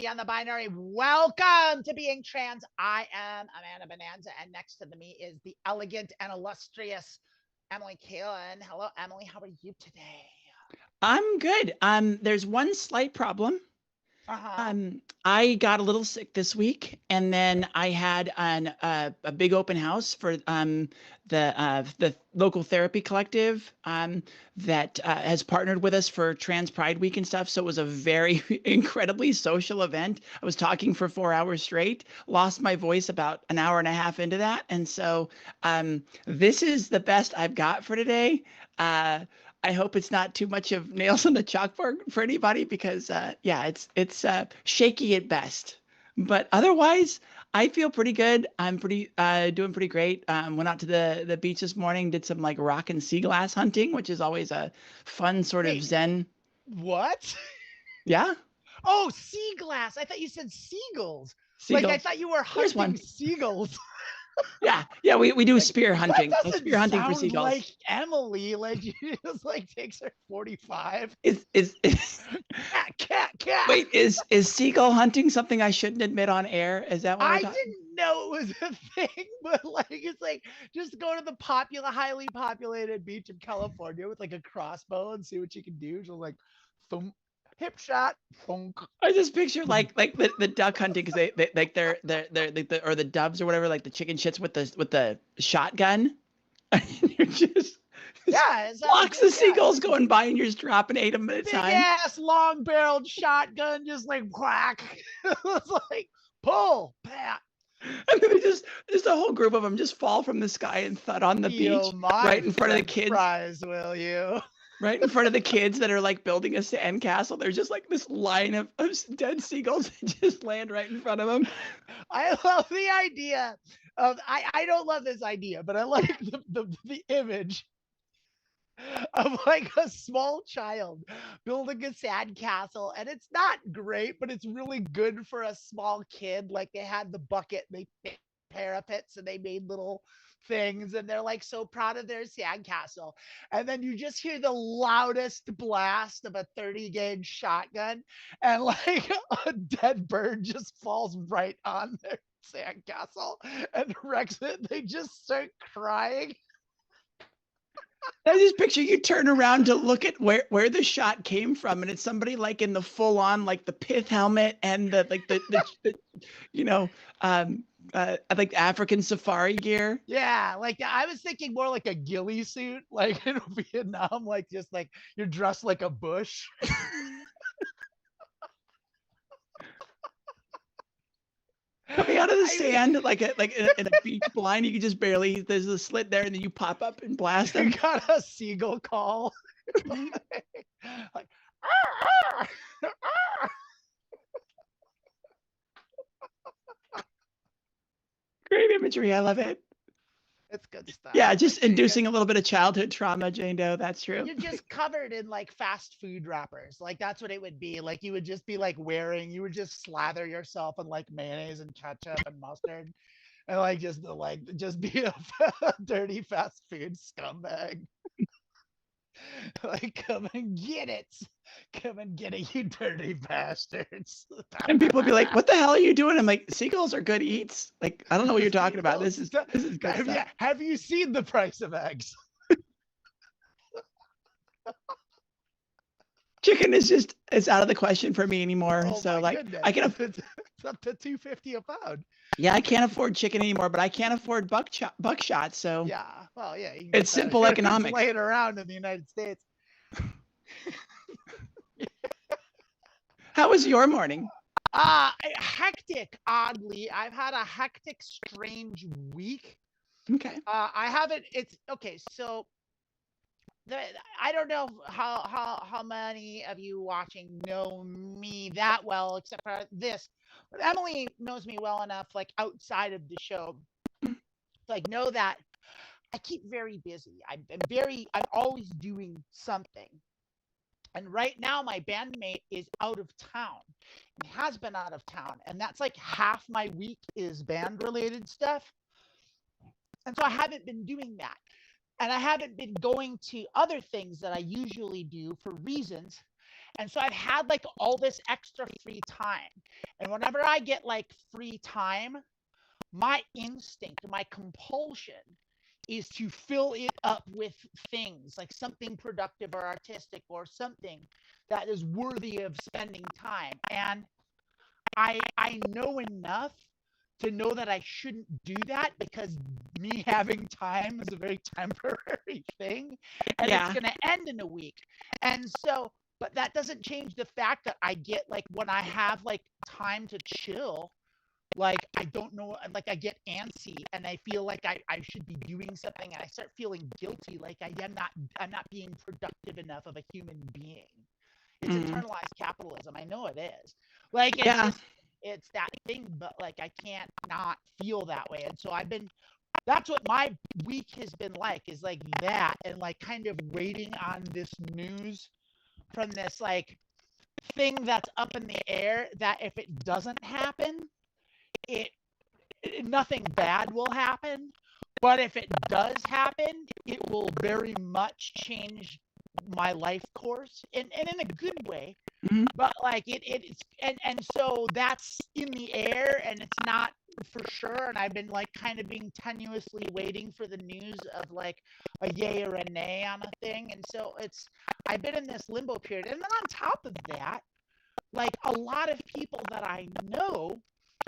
on the binary. Welcome to Being Trans. I am Amanda Bonanza, and next to me is the elegant and illustrious Emily Kailyn. Hello, Emily. How are you today? I'm good. There's one slight problem. Uh-huh. I got a little sick this week, and then I had a big open house for the local therapy collective that has partnered with us for Trans Pride Week and stuff. So it was a very incredibly social event. I was talking for 4 hours straight, lost my voice about an hour and a half into that, and so this is the best I've got for today. I hope it's not too much of nails on the chalkboard for anybody because yeah, it's shaky at best. But otherwise, I feel pretty good. I'm doing pretty great. Went out to the beach this morning, did some like rock and sea glass hunting, which is always a fun sort of Wait, zen. what? Yeah, Oh, sea glass. I thought you said seagulls. Like I seagulls. thought you were Here's hunting one. seagulls. Yeah, we do Like spear that hunting. doesn't Spear hunting for sound like seagulls. Emily. Like she just like takes her 45. Is Cat. wait, is seagull hunting something I shouldn't admit on air? Is that what we're I talking? didn't know it was a thing, but like it's like just go to the highly populated beach in California with like a crossbow and see what you can do. Just like thump, hip shot, thunk, I just picture thump. like the duck hunting because they like they're like or the doves or whatever, like the chicken shits with the shotgun. And you're just Yeah, it sounds flocks of good. Yeah, seagulls going by and you're just dropping 8 of them at a big time. ass long barreled shotgun, just like whack. It's like pull, pat. And then they just a whole group of them just fall from the sky and thud on the Steal beach my right in front of the French kids, fries, will you? right in front of the kids that are like building a sandcastle. There's just like this line of dead seagulls that just land right in front of them. I love the idea of I don't love this idea, but I like the image of like a small child building a sand castle, and it's not great, but it's really good for a small kid. Like they had the bucket, they made parapets, and they made little things, and they're like so proud of their sand castle. And then you just hear the loudest blast of a 30 gauge shotgun, and like a dead bird just falls right on their sandcastle and wrecks it. They just start crying. I just picture you turn around to look at where the shot came from, and it's somebody like in the full on like the pith helmet and the like the you know like African safari gear. Yeah, like I was thinking more like a ghillie suit, like in Vietnam, like just like you're dressed like a bush. Coming out of the I mean, sand like in a beach blind, you can just barely there's a slit there, and then you pop up and blast you them. got a seagull call. Like, Great imagery, I love it. it's good stuff. Yeah, just Like, inducing a little bit of childhood trauma, Jane Doe. That's true. you're just covered in like fast food wrappers. Like that's what it would be. Like you would just be like you would just slather yourself in like mayonnaise and ketchup and mustard, and just be a dirty fast food scumbag. Like, come and get it. Come and get it, you dirty bastards. And people would be like, "What the hell are you doing?" I'm like, "Seagulls are good eats." Like, I don't know what you're talking about. This is good stuff. Have you seen the price of eggs? Chicken is out of the question for me anymore. Oh So my like, goodness. I can It's up to $2.50 a pound. yeah, I can't afford chicken anymore, but I can't afford buckshot. So Yeah. Well, yeah, you can it's get that. simple It's economics. laying around in the United States. How was your morning? Hectic, oddly. I've had a hectic, strange week. Okay. I haven't, it's okay. So I don't know how many of you watching know me that well, except for this. But Emily knows me well enough, like outside of the show, like know that I keep very busy. I'm always doing something. And right now, my bandmate is out of town and has been out of town. And that's like half my week is band related stuff. And so I haven't been doing that. And I haven't been going to other things that I usually do for reasons. And so I've had like all this extra free time. And whenever I get like free time, my instinct, my compulsion is to fill it up with things like something productive or artistic or something that is worthy of spending time. And I know enough to know that I shouldn't do that because me having time is a very temporary thing and it's Yeah. going to end in a week. And so, but that doesn't change the fact that I get like when I have like time to chill, like I don't know, like I get antsy and I feel like I should be doing something and I start feeling guilty, like I'm not being productive enough of a human being. It's Mm. internalized capitalism. I know it is. Like it's Yeah. just it's that thing, but like I can't not feel that way. And so I've been that's what my week has been like is like that and like kind of waiting on this news from this like thing that's up in the air that if it doesn't happen, it nothing bad will happen. But if it does happen, it will very much change my life course and in a good way. Mhm. But like it's and so that's in the air and it's not for sure. And I've been like kind of being tenuously waiting for the news of like a yay or a nay on a thing. And so it's I've been in this limbo period. And then on top of that, like a lot of people that I know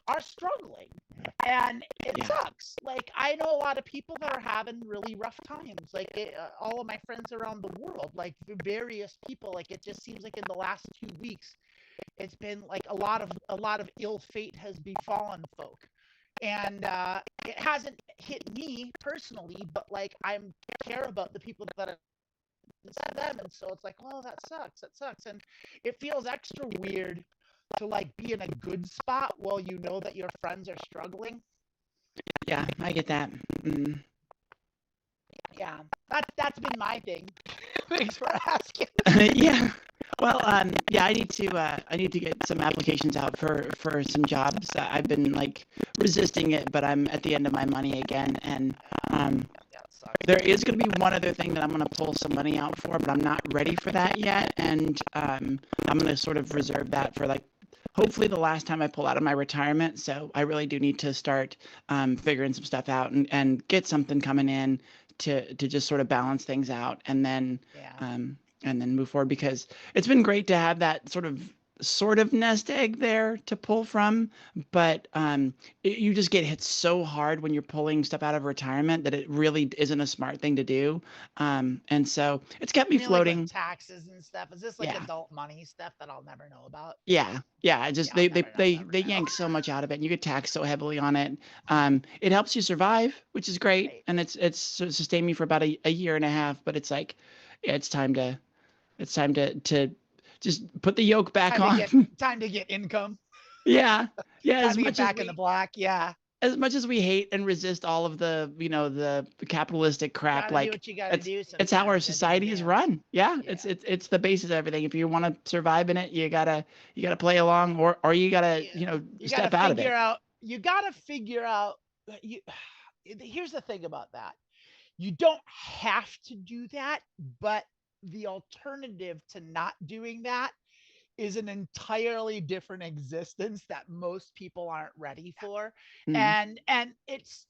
are struggling and it Yeah. sucks. Like I know a lot of people that are having really rough times, like all of my friends around the world, like various people. Like it just seems like in the last 2 weeks it's been like a lot of ill fate has befallen folk. And it hasn't hit me personally, but like I'm care about the people that are them, and so it's like, well, that sucks, and it feels extra weird to like be in a good spot while you know that your friends are struggling. Yeah, I get that. Mm. Yeah, that's been my thing. Thanks for asking. Yeah. Well, yeah, I need to get some applications out for some jobs. I've been like resisting it, but I'm at the end of my money again, and um, Yeah, it sucks. there is going to be one other thing that I'm going to pull some money out for, but I'm not ready for that yet, and I'm going to sort of reserve that for like hopefully the last time I pull out of my retirement. So I really do need to start figuring some stuff out and get something coming in to just sort of balance things out, Yeah. and then move forward because it's been great to have that sort of nest egg there to pull from, but you just get hit so hard when you're pulling stuff out of retirement that it really isn't a smart thing to do. And so it's kept me You mean like with floating. taxes and stuff? Is this like Yeah. adult money stuff that I'll never know about? Yeah, yeah. I just Yeah, I'll never, I'll never they know. yank so much out of it, and you get taxed so heavily on it. It helps you survive, which is great, Right. and sustained me for about a year and a half. But it's like, yeah, it's time to just put the yoke back on. Time to get income. Yeah, yeah. Time to get back in the black. Yeah. As much as we hate and resist all of the the capitalistic crap, Gotta do like what you gotta do it's how our sometimes. End of the society is day. run. Yeah, Yeah. it's the basis of everything. If you want to survive in it, you gotta play along, or you gotta Yeah. You gotta step out of figure it. out. You gotta figure out. You. Here's the thing about that. You don't have to do that, but the alternative to not doing that is an entirely different existence that most people aren't ready for. Mm, And it's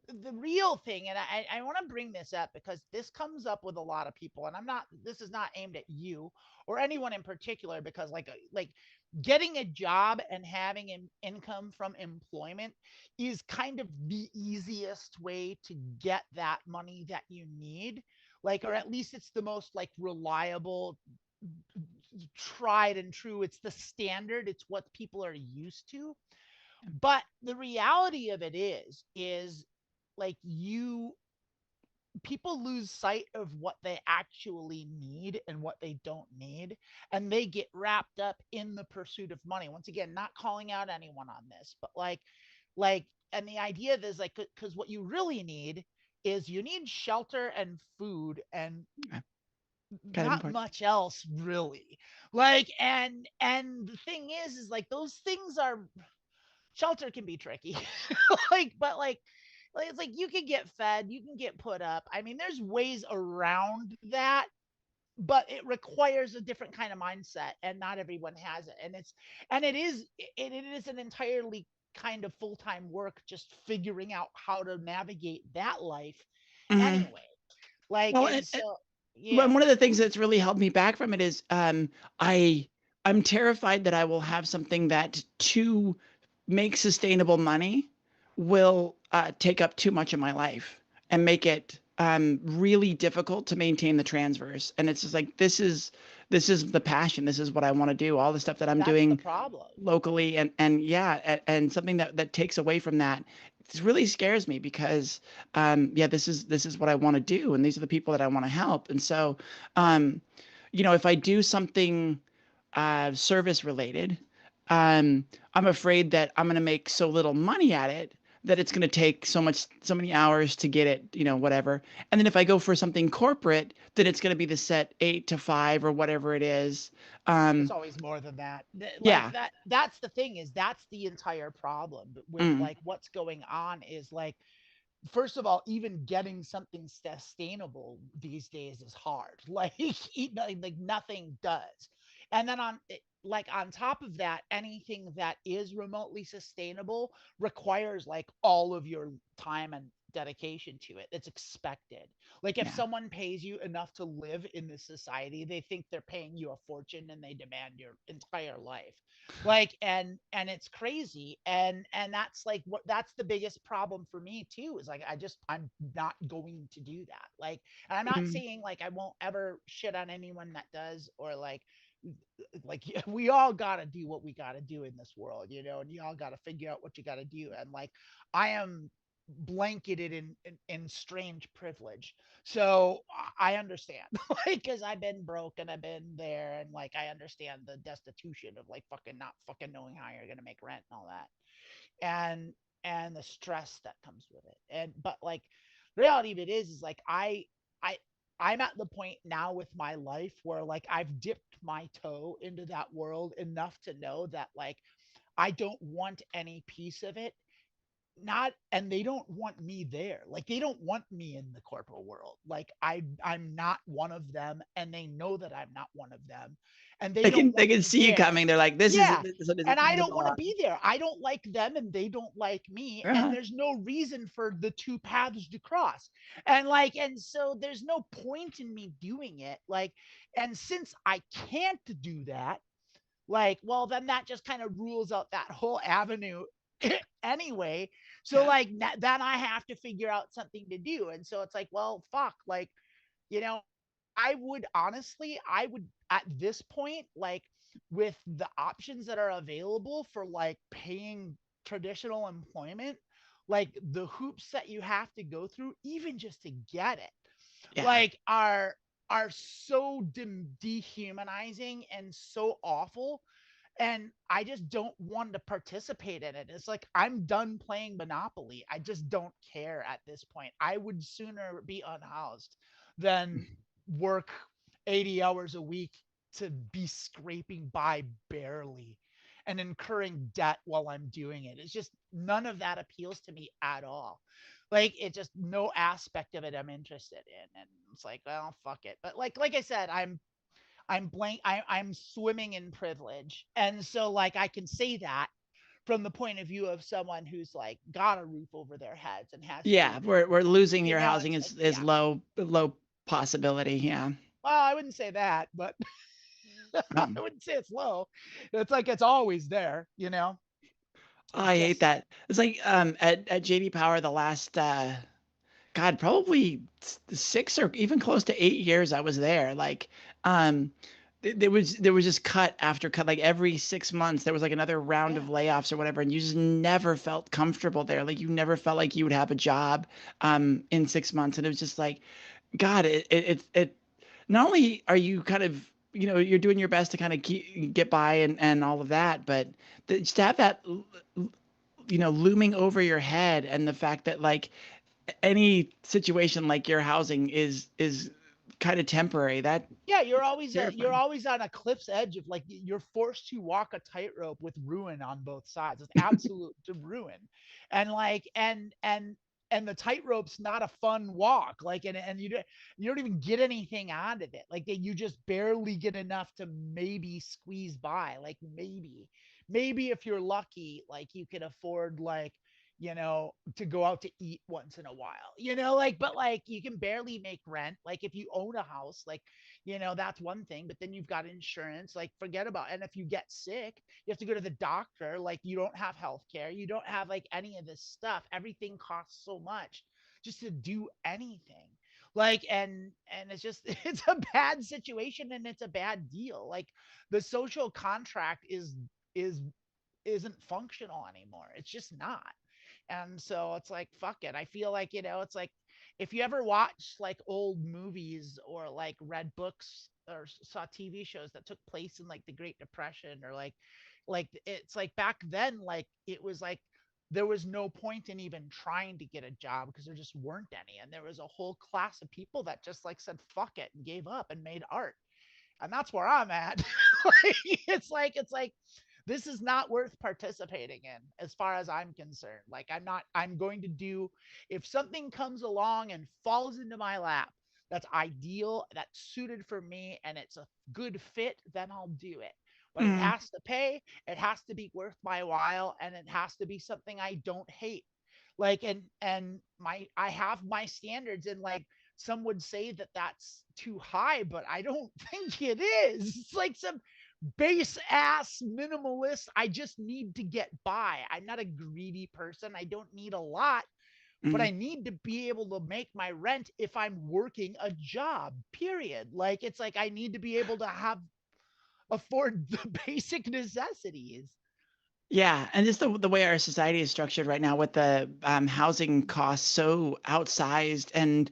the real thing. And I want to bring this up because this comes up with a lot of people. And I'm not, this is not aimed at you or anyone in particular, because like getting a job and having an income from employment is kind of the easiest way to get that money that you need, like, or at least it's the most like reliable, tried and true. It's the standard. It's what people are used to. But the reality of it is like you people lose sight of what they actually need and what they don't need, and they get wrapped up in the pursuit of money. Once again, not calling out anyone on this, but like and the idea is like, because what you really need is you need shelter and food and yeah, kind of not important. much else really. Like and the thing is like those things are, shelter can be tricky. like but like it's like you can get fed, you can get put up. I mean, there's ways around that, but it requires a different kind of mindset, and not everyone has it. And it is an entirely kind of full-time work just figuring out how to navigate that life Mhm. anyway. Like, Well, and so well, yeah. one of the things that's really held me back from it is I I'm terrified that I will have something that to make sustainable money will take up too much of my life and make it really difficult to maintain the transverse. And it's just like this is the passion. This is what I want to do. All the stuff that I'm That's the doing problem. locally and yeah and something that takes away from that, it really scares me because yeah, this is what I want to do, and these are the people that I want to help. And so um if I do something service related, I'm afraid that I'm going to make so little money at it that it's going to take so many hours to get it, whatever. And then if I go for something corporate, then it's going to be the set 8 to 5 or whatever it is. It's um always more than that. Like yeah. that's the thing, is that's the entire problem with Mm, like what's going on, is like, first of all, even getting something sustainable these days is hard. Like, like nothing does. And then like on top of that, anything that is remotely sustainable requires like all of your time and dedication to it. It's expected. Like if yeah. someone pays you enough to live in this society, they think they're paying you a fortune and they demand your entire life. Like, and it's crazy. And that's like what that's the biggest problem for me too, is like I'm not going to do that. Like, and I'm not Mm, saying like I won't ever shit on anyone that does, or like we all got to do what we got to do in this world, and you all got to figure out what you got to do. And like I am blanketed in strange privilege, so I understand. Like, because I've been broke and I've been there, and like I understand the destitution of like fucking not fucking knowing how you're gonna make rent and all that, and the stress that comes with it. And but like the reality of it is like I I'm at the point now with my life where like I've dipped my toe into that world enough to know that like I don't want any piece of it. Not, and they don't want me there. Like they don't want me in the corporate world. Like I'm not one of them, and they know that I'm not one of them, and they they don't can they want can me see you there. coming. They're like, Yeah. this And I doesn't don't want to belong. be there. I don't like them and they don't like me. And Uh-huh. there's no reason for the two paths to cross. And like, and so there's no point in me doing it. Like, and since I can't do that, like, well, then that just kind of rules out that whole avenue anyway. So Yeah. like then I have to figure out something to do. And so it's like, well, fuck, like, you know, I would honestly, I would at this point, like with the options that are available for like paying traditional employment, like the hoops that you have to go through, even just to get it, Yeah. like are so dehumanizing and so awful. And I just don't want to participate in it. It's like I'm done playing Monopoly. I just don't care at this point. I would sooner be unhoused than work 80 hours a week to be scraping by barely and incurring debt while I'm doing it. It's just none of that appeals to me at all. Like it just no aspect of it I'm interested in. And it's like, well, fuck it. But like I said, I'm swimming in privilege. And so like I can say that from the point of view of someone who's like got a roof over their heads and has Yeah, food and we're losing your housing it's like, is yeah. low possibility. Yeah. Well, I wouldn't say that, but I Um, wouldn't say it's low. It's like it's always there. I It's hate just that. It's like at JD Power the last God, probably 6 or even close to 8 years I was there. Like, um, there was just cut after cut. Like every 6 months, there was like another round of yeah. layoffs or whatever, and you just never felt comfortable there. Like you never felt like you would have a job, in 6 months, and it was just like, God, it. Not only are you kind of, you're doing your best to kind of get by and all of that, but just to have that, looming over your head, and the fact that like any situation like your housing is kind of temporary. That Yeah, you're terrifying. always on a cliff's edge of like you're forced to walk a tightrope with ruin on both sides. It's absolute ruin. And like and and the tightrope's not a fun walk. Like, and you don't even get anything out of it. Like you just barely get enough to maybe squeeze by. Like maybe if you're lucky, like you can afford like, to go out to eat once in a while, like, but like you can barely make rent. Like if you own a house, like, that's one thing, but then you've got insurance, like forget about it. And if you get sick, you have to go to the doctor. Like you don't have health care. You don't have like any of this stuff. Everything costs so much just to do anything. Like, and it's just, it's a bad situation and it's a bad deal. Like the social contract is isn't functional anymore. It's just not. And so it's like, fuck it. I feel like, it's like if you ever watch like old movies or like read books or saw TV shows that took place in like the Great Depression, or like it's like back then, like it was like there was no point in even trying to get a job because there just weren't any. And there was a whole class of people that just like said fuck it and gave up and made art. And that's where I'm at. Like, it's like this is not worth participating in as far as I'm concerned. Like I'm going to do, if something comes along and falls into my lap that's ideal, that's suited for me, and it's a good fit, then I'll do it. But it Mm. has to pay, it has to be worth my while, and it has to be something I don't hate. Like, and I have my standards, and like some would say that that's too high, but I don't think it is. It's like some base ass minimalist. I just need to get by. I'm not a greedy person. I don't need a lot, but Mm. I need to be able to make my rent if I'm working a job, period. Like it's like I need to be able to have afford the basic necessities. Yeah, and just the way our society is structured right now, with the housing costs so outsized, and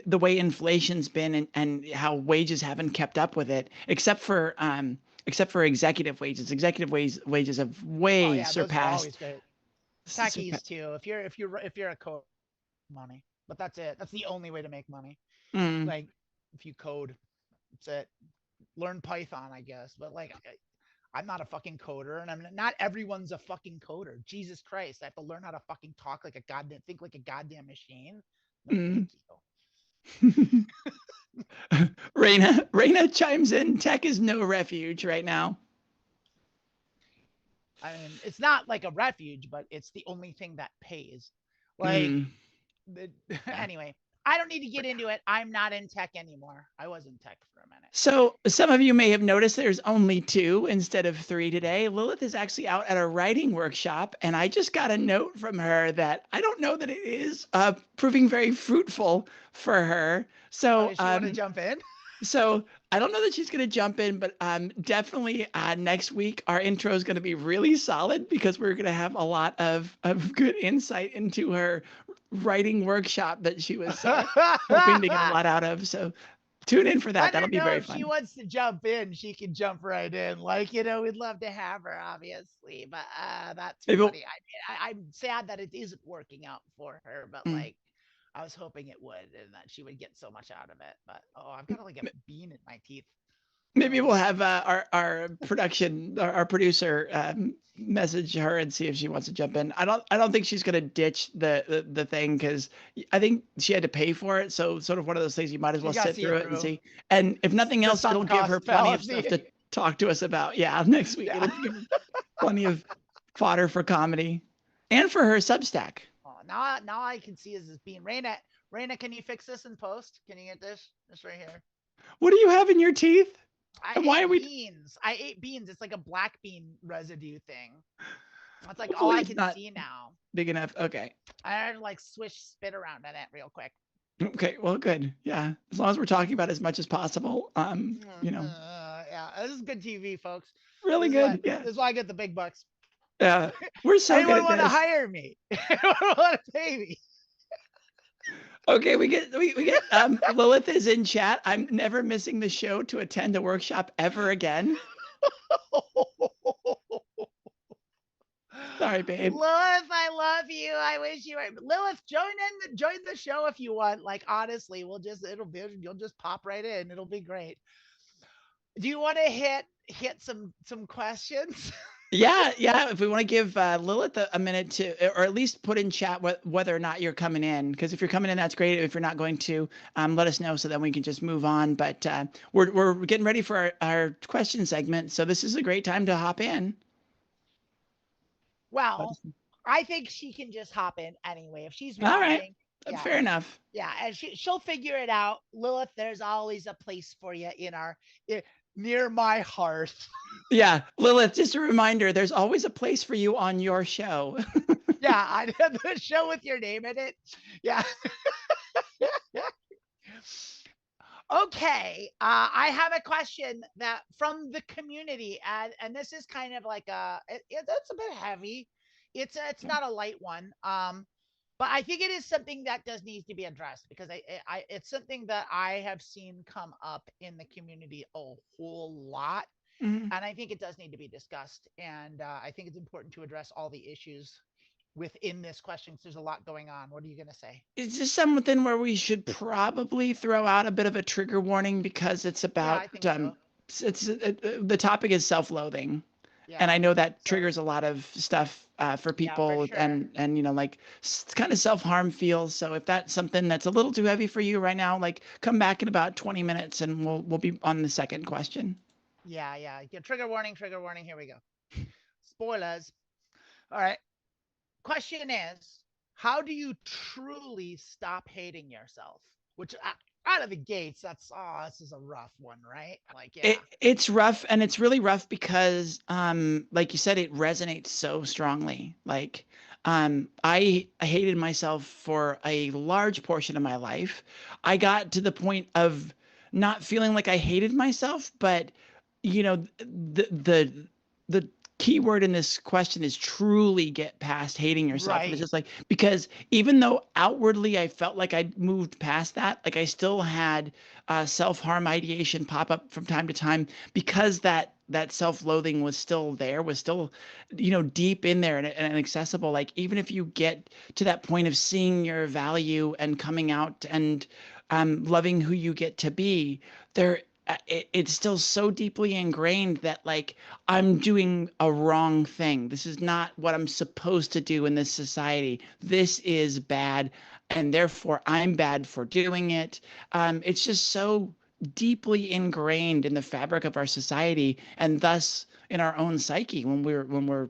the way inflation's been, and how wages haven't kept up with it, except for executive wages. Wages have Oh way yeah, those are surpassed. always great. surpa- Techies too. If you're a code, money, but that's it. That's the only way to make money. Mm. Like if you code, that's it. Learn Python, I guess. But like I'm not a fucking coder, and I'm not everyone's a fucking coder. Jesus Christ, I have to learn how to fucking talk like a goddamn, think like a goddamn machine. No, Mm. thank you. Raina chimes in. Tech is no refuge right now. I mean, it's not like a refuge, but it's the only thing that pays. Like, Mm. anyway, I don't need to get into it. I'm not in tech anymore. I was in tech for a minute. So some of you may have noticed there's only 2 instead of 3 today. Lilith is actually out at a writing workshop, and I just got a note from her that I don't know that it is proving very fruitful for her. So Does she want to jump in? so I don't know that she's going to jump in, but definitely next week our intro is going to be really solid, because we're going to have a lot of good insight into her writing workshop that she was hoping to get a lot out of. So tune in for that. Let her That'll be know very if she fun. wants to jump in. She can jump right in. Like, we'd love to have her, obviously. But that's Maybe funny. I'm sad that it isn't working out for her. But mm, like, I was hoping it would, and that she would get so much out of it. But oh, I've got like a bean in my teeth. maybe Oh. we'll have our our producer message her and see if she wants to jump in. I don't think she's gonna ditch the thing, because I think she had to pay for it. So sort of one of those things, you might as well You gotta sit see through it it and through. see. And if nothing The else, it'll sunk give her cost plenty of fallacy. stuff to talk to us about. Yeah, next week Yeah. it'll give her plenty of fodder for comedy and for her Substack. Oh, now I can see is this bean. Raina, can you fix this in post? Can you get this? This right here. What do you have in your teeth? I And why ate are we? beans. I ate beans. It's like a black bean residue thing. That's like all Hopefully I it's can not see now. big enough. Okay. I had to like swish spit around in it real quick. Okay. Well, good. Yeah. As long as we're talking about as much as possible. Yeah, this is good TV, folks. Really good. Yeah. This is why I get the big bucks. Yeah. We're so good Anyone at want to this. hire me? Anyone want to pay me? Okay, we get Lilith is in chat. I'm never missing the show to attend a workshop ever again. Sorry, babe. Lilith, I love you. I wish you were Lilith. Join the show if you want. Like honestly, you'll just pop right in. It'll be great. Do you want to hit some questions? Yeah, yeah. If we want to give Lilith a minute to, or at least put in chat whether or not you're coming in, because if you're coming in, that's great. If you're not going to, let us know so then we can just move on. But we're getting ready for our question segment, so this is a great time to hop in. Well, I think she can just hop in anyway. If she's All right, watching, yeah, fair enough. yeah, and she'll figure it out. Lilith, there's always a place for you in near my hearth. Yeah, Lilith, just a reminder, there's always a place for you on your show. Yeah, I did the show with your name in it. Yeah. Okay, I have a question that from the community, and this is kind of like it's a bit heavy. It's not a light one, but I think it is something that does need to be addressed because it's something that I have seen come up in the community a whole lot, Mhm. and I think it does need to be discussed, and I think it's important to address all the issues within this question because there's a lot going on. What are you going to say? Is this something where we should probably throw out a bit of a trigger warning because it's Yeah, about I think so. the topic is self-loathing, and Yeah. I know that So, triggers a lot of stuff for yeah, for people, sure. and like kind of self-harm feels. So if that's something that's a little too heavy for you right now, like come back in about 20 minutes and we'll be on the second question. Yeah, yeah. Trigger warning, trigger warning. Here we go. Spoilers. All right. Question is, how do you truly stop hating yourself? Which out of the gates, this is a rough one, right? Like, yeah. It's rough, and it's really rough because like you said, it resonates so strongly. Like I hated myself for a large portion of my life. I got to the point of not feeling like I hated myself, but the key word in this question is truly get past hating yourself. And it's Right. just like, because even though outwardly I felt like I moved past that, like I still had self-harm ideation pop up from time to time because that self-loathing was still there, was still, deep in there and accessible. Like even if you get to that point of seeing your value and coming out and loving who you get to be, there it's still so deeply ingrained that like I'm doing a wrong thing. This is not what I'm supposed to do in this society. This is bad, and therefore I'm bad for doing it. It's just so deeply ingrained in the fabric of our society, and thus in our own psyche when we're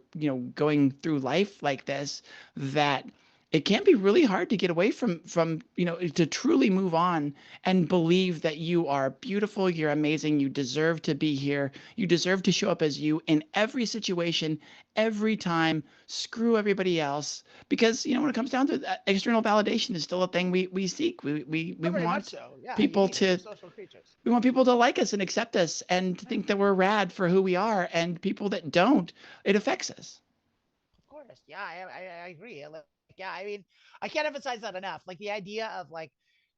going through life like this, that it can be really hard to get away from to truly move on and believe that you are beautiful, you're amazing, you deserve to be here, you deserve to show up as you in every situation, every time. Screw everybody else, because when it comes down to it, external validation is still a thing we seek. We Very much want so. Yeah, you people need it. We're to social creatures. we want people to like us and accept us and to Right. think that we're rad for who we are, and people that don't, it affects us. Of course. Yeah, I agree. Like, yeah, I mean, I can't emphasize that enough. Like the idea of like,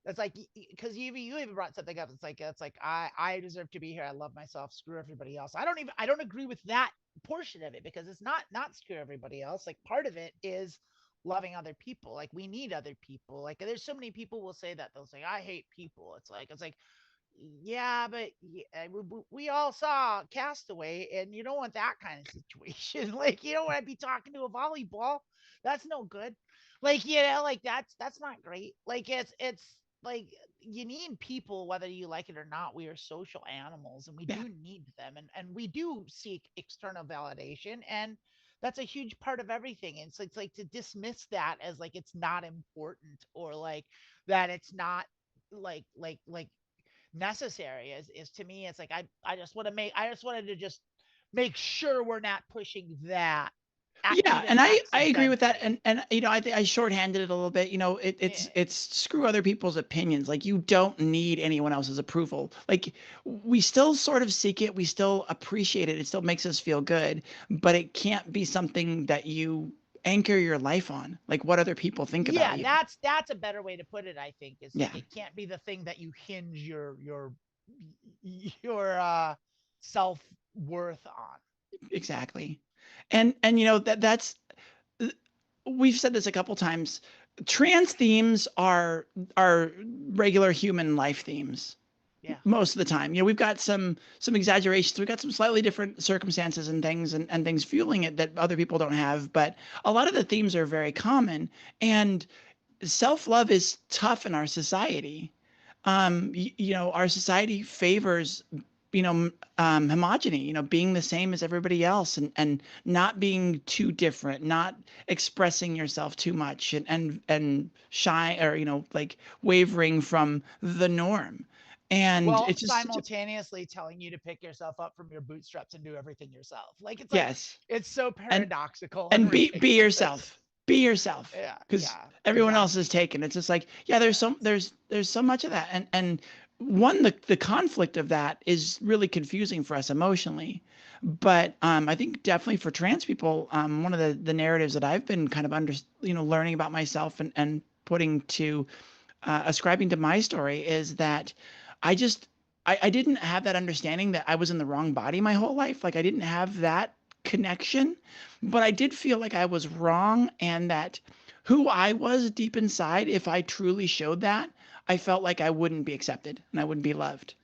it's like because you even brought something up. It's like I deserve to be here. I love myself. Screw everybody else. I don't agree with that portion of it because it's not screw everybody else. Like part of it is loving other people. Like we need other people. Like there's so many people will say that they'll say I hate people. It's like yeah, but we all saw Castaway, and you don't want that kind of situation. Like you don't want to be talking to a volleyball. That's no good. Like like that's not great. Like it's like you need people whether you like it or not. We are social animals, and we Yeah. do need them, and we do seek external validation, and that's a huge part of everything. And so it's like to dismiss that as like it's not important or like that it's not like necessary is to me it's like I just wanted to just make sure we're not pushing that Yeah, even and I agree with that, accidentally. and I think I shorthanded it a little bit. It's Yeah. it's screw other people's opinions. Like you don't need anyone else's approval. Like we still sort of seek it, we still appreciate it. It still makes us feel good, but it can't be something that you anchor your life on. Like what other people think about Yeah, you. that's a better way to put it. I think it's Yeah, like it can't be the thing that you hinge your self-worth on. exactly. And that's we've said this a couple times. Trans themes are regular human life themes. Yeah. most of the time. We've got some exaggerations. We've got some slightly different circumstances and things and things fueling it that other people don't have. But a lot of the themes are very common. And self-love is tough in our society. Our society favors, homogeny, being the same as everybody else and not being too different, not expressing yourself too much and shy or, like wavering from the norm. And Well, it's just such a, simultaneously telling you to pick yourself up from your bootstraps and do everything yourself. Like yes. it's so And paradoxical and and be ridiculous. yourself. Be yourself. Yeah, Because yeah, everyone else is exactly. taken. It's just like, yeah, there's some Yes. there's so much of that. And one, the conflict of that is really confusing for us emotionally. But I think definitely for trans people, one of the narratives that I've been kind of learning about myself and putting to ascribing to my story is that I just I didn't have that understanding that I was in the wrong body my whole life. Like I didn't have that connection, but I did feel like I was wrong and that who I was deep inside, if I truly showed that, I felt like I wouldn't be accepted and I wouldn't be loved.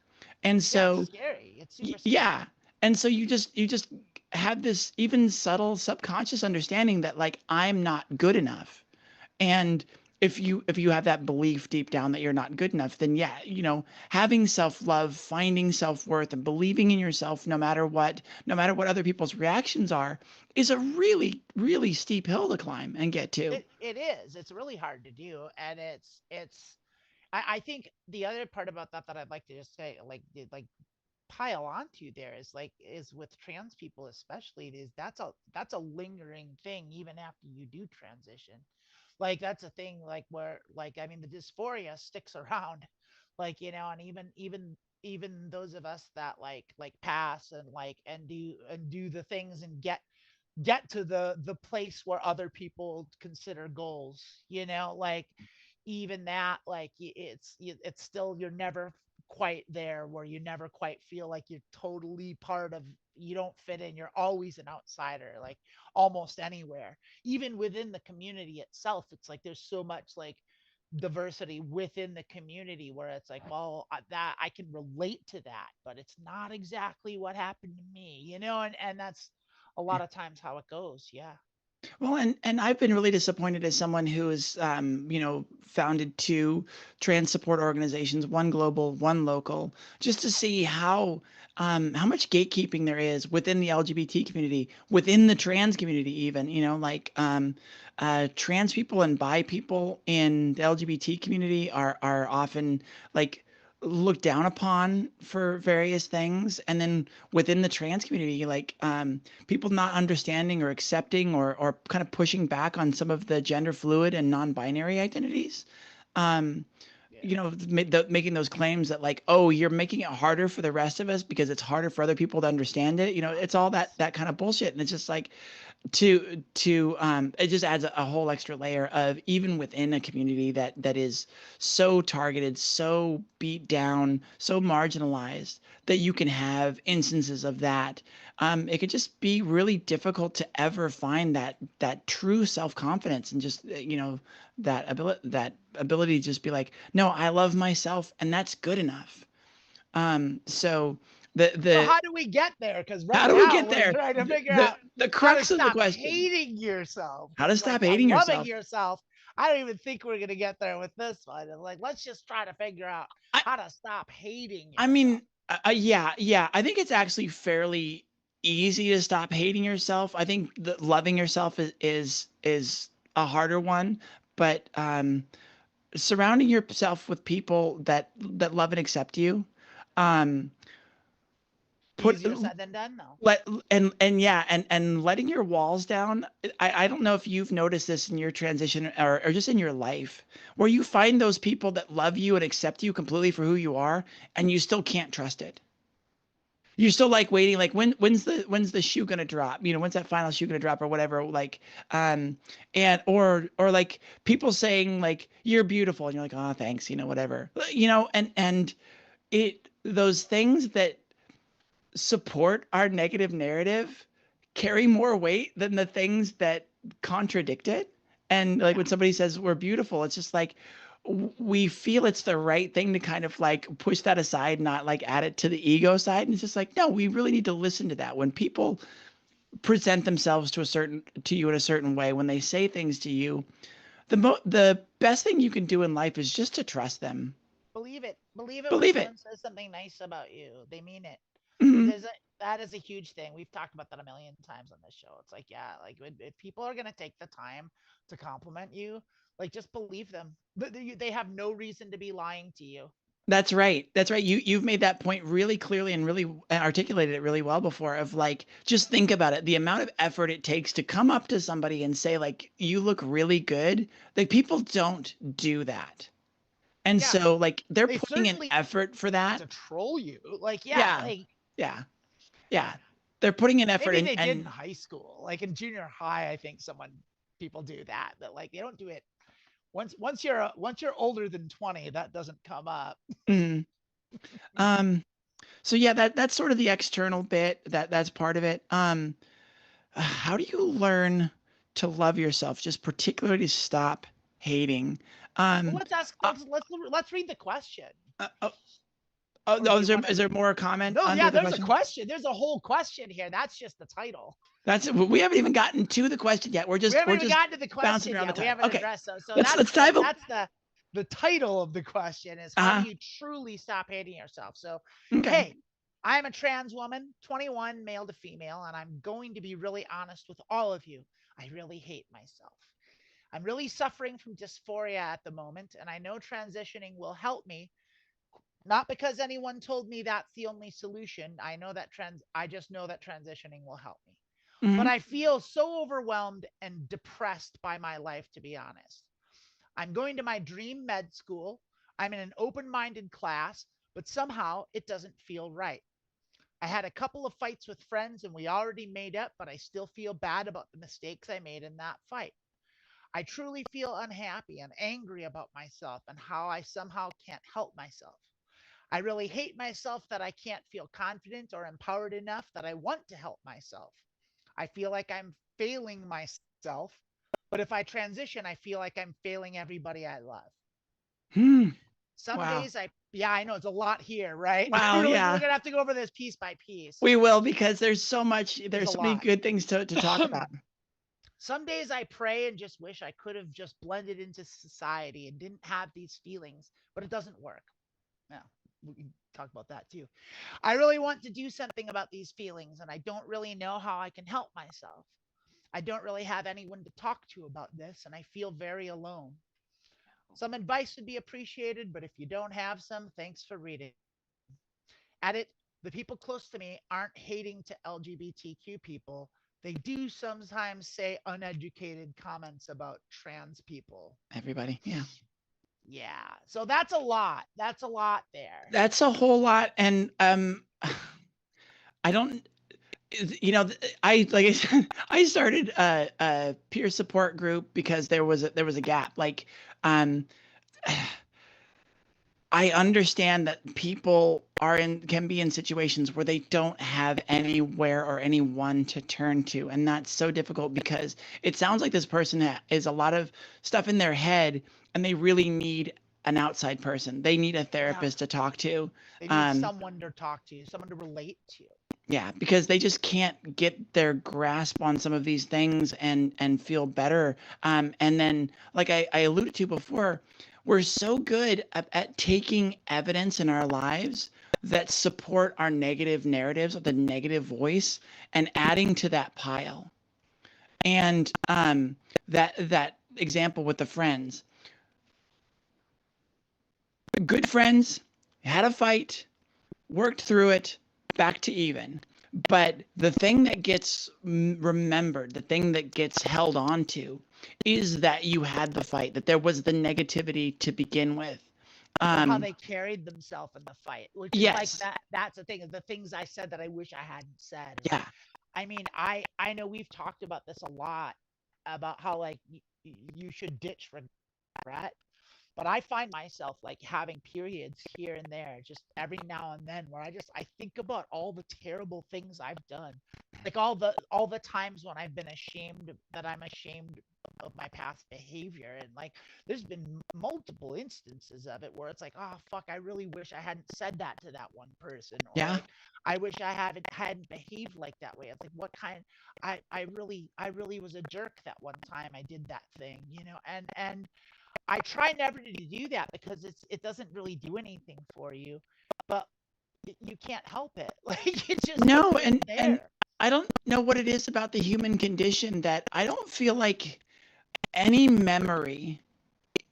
And Yeah, it's so scary. It's super yeah. scary. And so you just have this even subtle subconscious understanding that like I'm not good enough. And if you have that belief deep down that you're not good enough, then yeah, having self-love, finding self-worth and believing in yourself no matter what other people's reactions are, is a really, really steep hill to climb and get to. It is. It's really hard to do, and it's. I think the other part about that I'd like to just say, like pile onto there is with trans people especially is that's a lingering thing even after you do transition. Like that's a thing like where like I mean the dysphoria sticks around, like and even those of us that like pass and do the things and get to the place where other people consider goals, like even that like it's still you're never quite there where you never quite feel like you're totally part of, you don't fit in, you're always an outsider, like almost anywhere, even within the community itself. It's like there's so much like diversity within the community where it's like, well, that I can relate to that, but it's not exactly what happened to me, and that's a lot of times how it goes. Yeah. Well, and I've been really disappointed as someone who has, founded two trans support organizations, one global, one local, just to see how much gatekeeping there is within the LGBT community, within the trans community, even, like trans people and bi people in the LGBT community are often like looked down upon for various things, and then within the trans community, like people not understanding or accepting or kind of pushing back on some of the gender fluid and non-binary identities. Um, Yeah. making those claims that like, oh, you're making it harder for the rest of us because it's harder for other people to understand it. It's all that kind of bullshit, and it's just like it just adds a whole extra layer of even within a community that is so targeted, so beat down, so marginalized that you can have instances of that. It could just be really difficult to ever find that true self-confidence and just that ability to just be like, no, I love myself and that's good enough. So the So the how do we get there? Because how right do we now get we're there? trying to The figure the, out the how to crux of the stop question. hating yourself. How to Because stop like hating loving yourself. yourself, I don't even think we're gonna get there with this one. And like, let's just try to figure out I how to stop hating I yourself. mean, yeah. I think it's actually fairly easy to stop hating yourself. I think that loving yourself is a harder one, but surrounding yourself with people that love and accept you, um, put Easier said than done, though. let and yeah, and letting your walls down. I don't know if you've noticed this in your transition or just in your life, where you find those people that love you and accept you completely for who you are, and you still can't trust it. You're still like waiting, like when's the shoe gonna drop? When's that final shoe gonna drop or whatever? Like, and or like people saying like you're beautiful, and you're like, oh, thanks, whatever, and it those things that support our negative narrative carry more weight than the things that contradict it. And like Yeah. when somebody says we're beautiful, it's just like, we feel it's the right thing to kind of like push that aside, not like add it to the ego side. And it's just like, no, we really need to listen to that. When people present themselves to you in a certain way, when they say things to you, the best thing you can do in life is just to trust them. Believe it. Believe it when Believe it. someone says something nice about you. They mean it. Mhm. There's a that is a huge thing. We've talked about that a million times on this show. It's like, yeah, like if people are gonna take the time to compliment you, like just believe them. They have no reason to be lying to you. That's right. That's right. You've made that point really clearly and really articulated it really well before of like just think about it. The amount of effort it takes to come up to somebody and say like you look really good. Like people don't do that. And Yeah, so like they're they putting in certainly effort for that. to troll you. Like, yeah, Yeah. like Yeah. Yeah. They're putting in effort maybe they did in and high school. Like in junior high, I think people do that, but like they don't do it once you're older than 20, that doesn't come up. mm, um so yeah, that's sort of the external bit that's part of it. How do you learn to love yourself? Just particularly stop hating. Well, Um, let's ask. uh, Let's read the question. uh, uh, oh, Or no, do you want to? is there more comment No, under yeah. the There's a question? question. There's a whole question here. That's just the title. That's we haven't even gotten to the question yet. We're We just haven't we're even just gotten to the bouncing question around the yet. We title. haven't Okay, addressed those. So let's dive. that's the title of the question is how do Uh-huh. you truly stop hating yourself? So, Okay. hey, I'm a trans woman, 21, male to female, and I'm going to be really honest with all of you. I really hate myself. I'm really suffering from dysphoria at the moment, and I know transitioning will help me. Not because anyone told me that's the only solution. I just know that transitioning will help me. But Hmm. I feel so overwhelmed and depressed by my life, to be honest. I'm going to my dream med school. I'm in an open minded class, but somehow it doesn't feel right. I had a couple of fights with friends and we already made up, but I still feel bad about the mistakes I made in that fight. I truly feel unhappy and angry about myself and how I somehow can't help myself. I really hate myself that I can't feel confident or empowered enough that I want to help myself. I feel like I'm failing myself, but if I transition, I feel like I'm failing everybody I love. Hmm. Some Wow. days yeah, I know it's a lot here, right? Wow. We're Yeah. gonna have to go over this piece by piece. We will because there's so much. There's There's a so many lot. good things to talk about. Some days I pray and just wish I could have just blended into society and didn't have these feelings, but it doesn't work. Now, we can talk about that too. I really want to do something about these feelings, and I don't really know how I can help myself. I don't really have anyone to talk to about this, and I feel very alone. Some advice would be appreciated, but if you don't have some, thanks for reading. At it, the people close to me aren't hating to LGBTQ people. They do sometimes say uneducated comments about trans people. Everybody. Yeah. Yeah. So that's a lot. That's a lot there. That's a whole lot, and I don't. I like I said, I started a peer support group because there was a gap. Like, um, I understand that people can be in situations where they don't have anywhere or anyone to turn to, and that's so difficult because it sounds like this person is a lot of stuff in their head, and they really need an outside person. They need a Yeah. therapist to talk to. They need someone to talk to, someone to relate to. Yeah, because they just can't get their grasp on some of these things and feel better. And then, like I alluded to before, we're so good at taking evidence in our lives that support our negative narratives or the negative voice and adding to that pile. And that example with the friends, good friends, had a fight, worked through it, back to even. But the thing that gets remembered, the thing that gets held on to, is that you had the fight, that there was the negativity to begin with. Or how they carried themselves in the fight, which is like Yes. that's the thing, the things I said that I wish I hadn't said. Yeah. I mean, I know we've talked about this a lot about how like you should ditch regret, but I find myself like having periods here and there, just every now and then, where I think about all the terrible things I've done, like all the times when I've been ashamed that I'm ashamed of my past behavior, and like there's been multiple instances of it where it's like, oh fuck, I really wish I hadn't said that to that one person, or Yeah. like I wish I hadn't behaved like that way. It's like what kind I really was a jerk that one time I did that thing, and I try never to do that because it doesn't really do anything for you, but you can't help it. Like No, it's and there. I don't know what it is about the human condition that I don't feel like any memory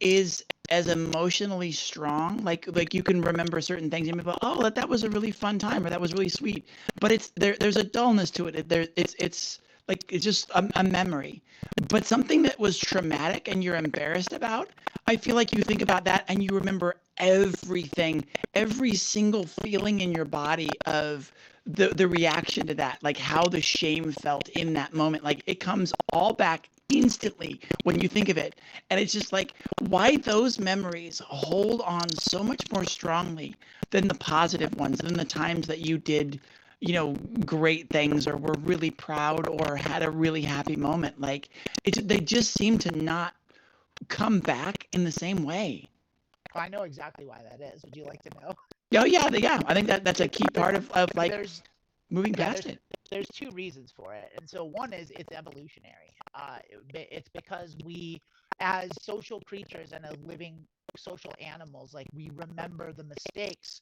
is as emotionally strong. Like you can remember certain things and be like, oh, that was a really fun time or that was really sweet. But there's a dullness to it. It's like it's just a memory. But something that was traumatic and you're embarrassed about, I feel like you think about that and you remember everything, every single feeling in your body of the reaction to that, like how the shame felt in that moment. Like it comes all back instantly when you think of it. And it's just like why those memories hold on so much more strongly than the positive ones, than the times that you did, great things or were really proud or had a really happy moment. Like they just seem to not come back in the same way. I know exactly why that is. Would you like to know? Oh yeah, yeah. I think that's a key part of like There's moving yeah, past it. there's two reasons for it, and so one is it's evolutionary. It's because we, as social creatures and as living social animals, like we remember the mistakes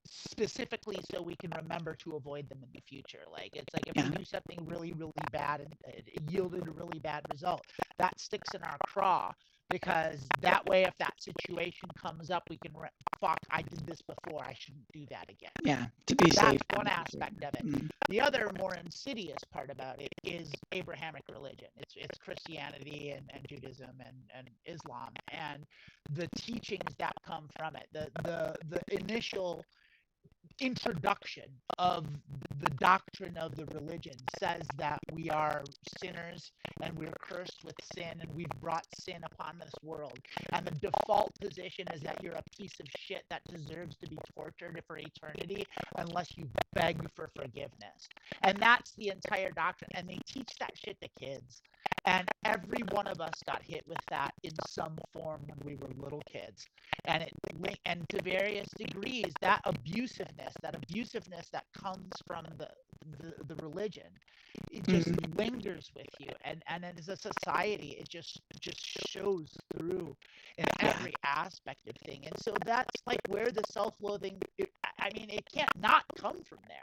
specifically so we can remember to avoid them in the future. Like it's like if Yeah. we do something really, really bad and it yielded a really bad result, that sticks in our craw because that way, if that situation comes up, we can fuck. I did this before. I shouldn't do that again. Yeah. To be That's safe. one aspect of it. Mm. The other more insidious part about it is Abrahamic religion. It's Christianity and Judaism and Islam and the teachings that come from it. The initial introduction of the doctrine of the religion says that we are sinners and we're cursed with sin and we've brought sin upon this world. And the default position is that you're a piece of shit that deserves to be tortured for eternity unless you beg for forgiveness. And that's the entire doctrine. And they teach that shit to kids. And every one of us got hit with that in some form when we were little kids. And to various degrees, that abusiveness that comes from the religion, it just lingers with you. And as a society, it just shows through in every aspect of thing. And so that's like where the self-loathing. I mean, it can't not come from there.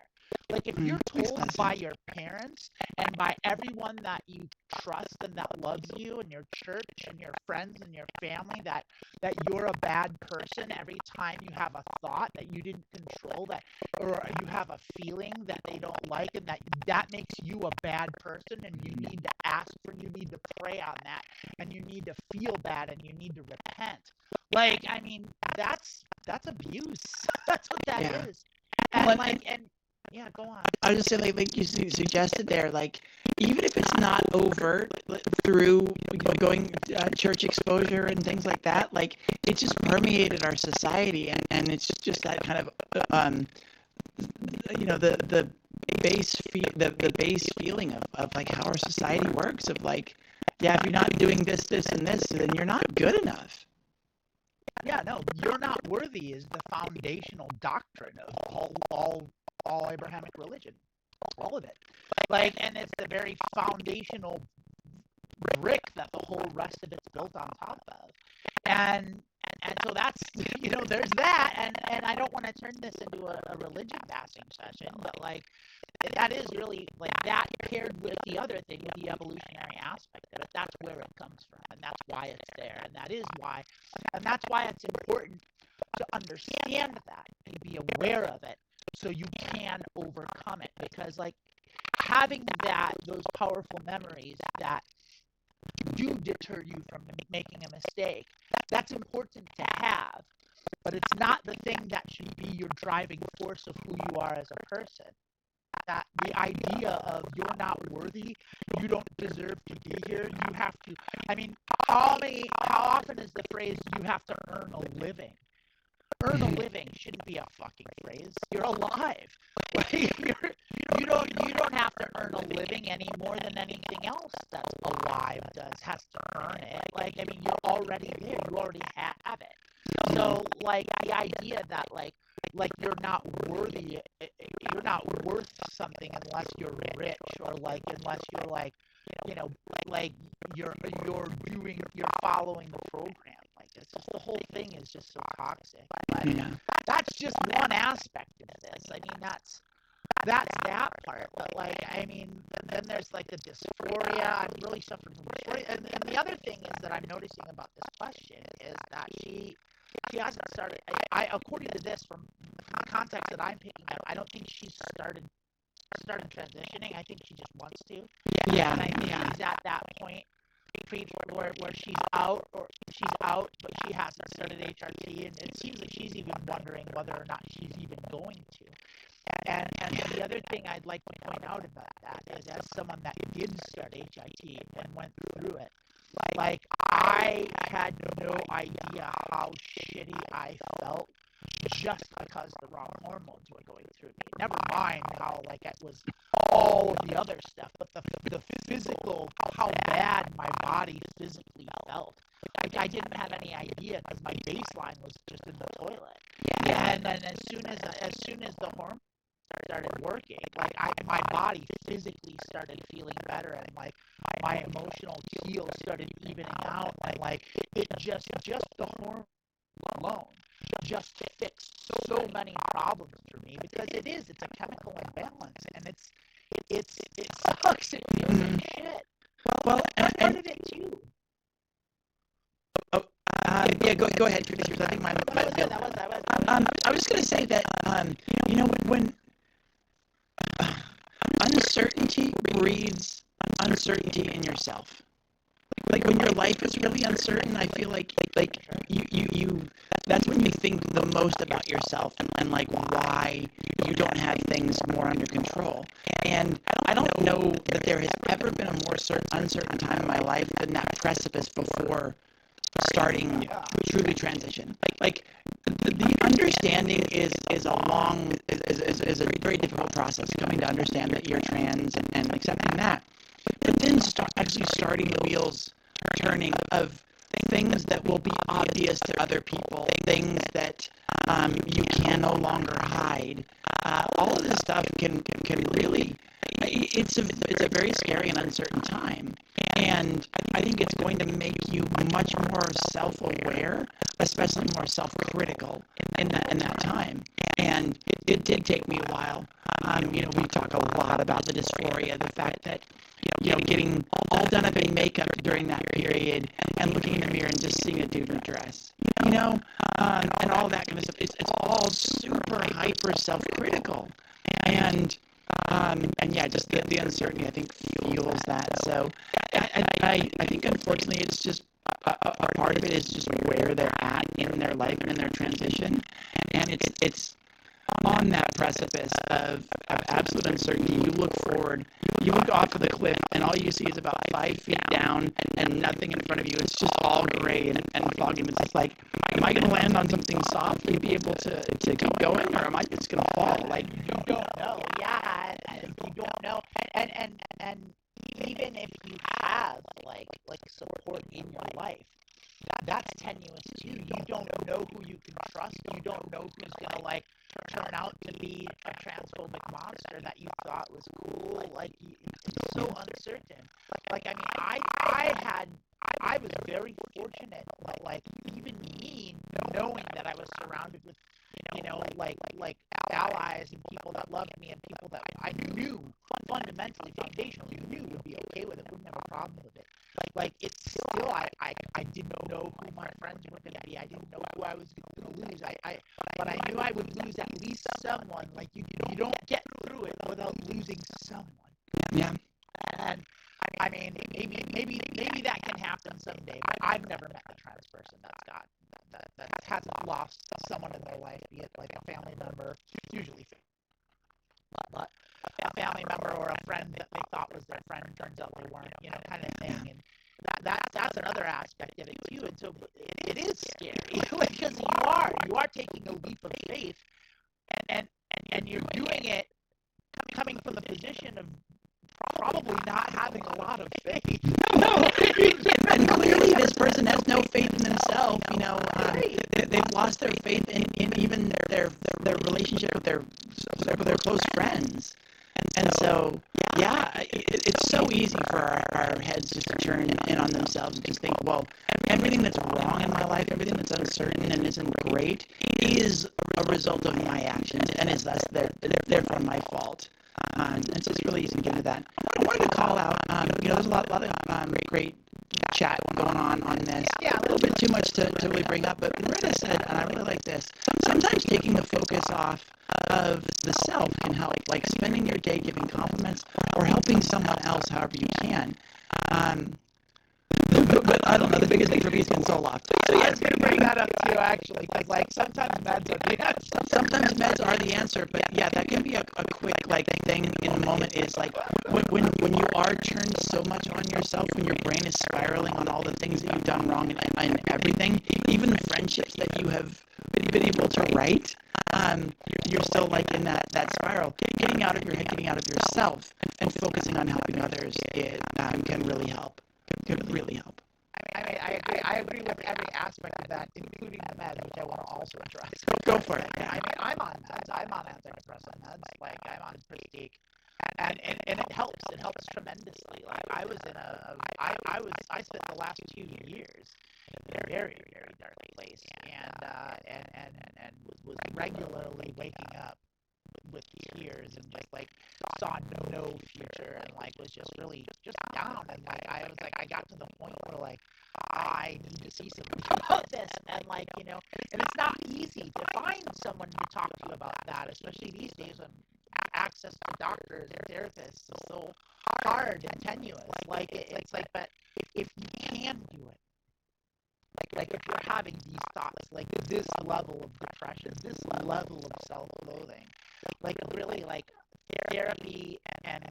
Like if you're told by your parents and by everyone that you trust and that loves you and your church and your friends and your family that you're a bad person every time you have a thought that you didn't control, that or you have a feeling that they don't like, and that makes you a bad person, and you need to pray on that, and you need to feel bad, and you need to repent. Like, I mean, that's abuse. That's what that is. And Well, yeah, go on. I was just saying, like you suggested there, like even if it's not overt through going church exposure and things like that, like it just permeated our society, and it's just that kind of the the base feeling of like how our society works, of like, yeah, if you're not doing this and this, then you're not good enough. Yeah, no, you're not worthy is the foundational doctrine of all Abrahamic religion, all of it. Like, and it's the very foundational brick that the whole rest of it's built on top of. And so that's, there's that. And I don't want to turn this into a religion bashing session, but like that is really like that paired with the other thing, with the evolutionary aspect of it. That's where it comes from, and that's why it's there, and that's why it's important to understand that and be aware of it so you can overcome it. Because like having those powerful memories that do deter you from making a mistake, that's important to have, but it's not the thing that should be your driving force of who you are as a person. That the idea of you're not worthy, you don't deserve to be here, you have to, I mean, how often is the phrase you have to earn a living? Earn a living shouldn't be a fucking phrase. You're alive. Like, you don't have to earn doing any more than anything else that's alive does, has to earn it. Like, I mean, you're already there. You already have it. So, like, the idea that, like you're not worthy, you're not worth something unless you're rich, or, like, unless you're, like, you know, like, you're following the program. Like, it's just, the whole thing is just so toxic. But that's just one aspect of this. I mean, that's that part. But, like, I mean, then there's, like, the dysphoria. I'm really suffering from dysphoria. And the other thing is that I'm noticing about this question is that she hasn't started. I according to this, from the context that I'm picking up, I don't think she's started transitioning. I think she just wants to. Yeah. And I think she's at that point where she's out, but she hasn't started HRT, and it seems like she's even wondering whether or not she's even going to. And the other thing I'd like to point out about that is, as someone that did start HIT and went through it, like, I had no idea how shitty I felt just because the wrong hormones were going through me. Never mind how, like, it was all of the other stuff, but the physical, how bad my body physically felt. Like, I didn't have any idea because my baseline was just in the toilet. And then as soon as the hormones started working, like, my body physically started feeling better, and, like, my emotional keel started evening out, and, like, it just the hormone alone just fixed so many problems for me, because it's a chemical imbalance, and it sucks. It feels like shit. Well, that's part of it too. Yeah, go ahead, finish yours. I think mine. I was just gonna say that, you know, when uncertainty breeds uncertainty in yourself. Like, when your life is really uncertain, I feel like you that's when you think the most about yourself, and like, why you don't have things more under control. And I don't know that there has ever been a more uncertain time in my life than that precipice before starting truly transition. Like, the understanding is a very difficult process, coming to understand that you're trans, and accepting that. But then actually starting the wheels turning of things that will be obvious to other people, things that you can no longer hide. All of this stuff can really, it's a very scary and uncertain time. And I think it's going to make you much more self-aware, especially more self-critical in that time. And it did take me a while. You know, we talk a lot about the dysphoria, the fact that, you know, getting all done up in makeup during that period, and looking in the mirror and just seeing a dude in a dress, you know, and all that kind of stuff. It's all super hyper self-critical, and yeah, just the uncertainty, I think, fuels that. So I think, unfortunately, it's just a part of it is just where they're at in their life and in their transition, and it's on that precipice of absolute uncertainty. You look forward, you look off of the cliff, and all you see is about 5 feet down and nothing in front of you. It's just all gray and foggy. And it's just like, am I going to land on something soft and be able to keep going, or am I just going to fall? Like, you don't know. Yeah, you don't know. And even if you have like support in your life, that's tenuous too. You don't know who you can trust. You don't know who's gonna, like, turn out to be a transphobic monster that you thought was cool. Like, it's so uncertain. Like, I mean, I was very fortunate, but, like, even me knowing that I was surrounded with, you know, like allies and people that loved me, and people that I knew fundamentally, foundationally knew would be okay with it, wouldn't have a problem with it. Like, it's still, I didn't know who my friends were going to be. I didn't know who I was going to lose. But I knew I would lose at least someone. Like, you don't get through it without losing someone. Yeah. And I mean, maybe that can happen someday. But I've never met a trans person that hasn't lost someone in their life, be it like a family member, usually, but a family member or a friend that they thought was their friend, turns out they weren't, you know, kind of thing. And that's another aspect of it too. And so it is scary, because you are taking a leap of faith, and you're doing it coming from the position of probably probably not having a lot of faith. No, and clearly this person has no faith in themselves. They've lost their faith in even their relationship with their close friends. And so, yeah, it's so easy for our heads just to turn in on themselves and just think, well, everything that's wrong in my life, everything that's uncertain and isn't great is a result of my actions and is thus therefore my fault. And so it's really easy to get into that. I wanted to call out, there's a lot of great chat going on this. Yeah, a little bit too much to really bring up, but Loretta said, and I really like this, sometimes taking the focus off of the self can help, like spending your day giving compliments or helping someone else however you can. But I don't know, the biggest thing for me has been soul lock. So I was going to bring that up too, actually, because sometimes meds are the answer. Sometimes meds are the answer, but yeah, that can be a quick thing in the moment. Is like when you are turned so much on yourself, when your brain is spiraling on all the things that you've done wrong and everything, even the friendships that you have been able to right, you're still in that spiral. Getting out of your head, getting out of yourself, and focusing on helping others, it can really help. Could really help. I agree with every aspect of that, including the meds, which I want to also address. Go for it. Yeah. I'm on meds. I'm on antidepressant meds. I'm on Prestige, and it helps. It helps tremendously. I spent the last 2 years in a very, very dark place, and was regularly waking up with tears and just saw no future and was just really just down, and I got to the point where I need to see somebody about this, and and it's not easy to find someone to talk to about that, especially these days when access to doctors and therapists is so hard and tenuous. But if you can do it, if you're having these thoughts, this level of depression, this level of self-loathing, really therapy and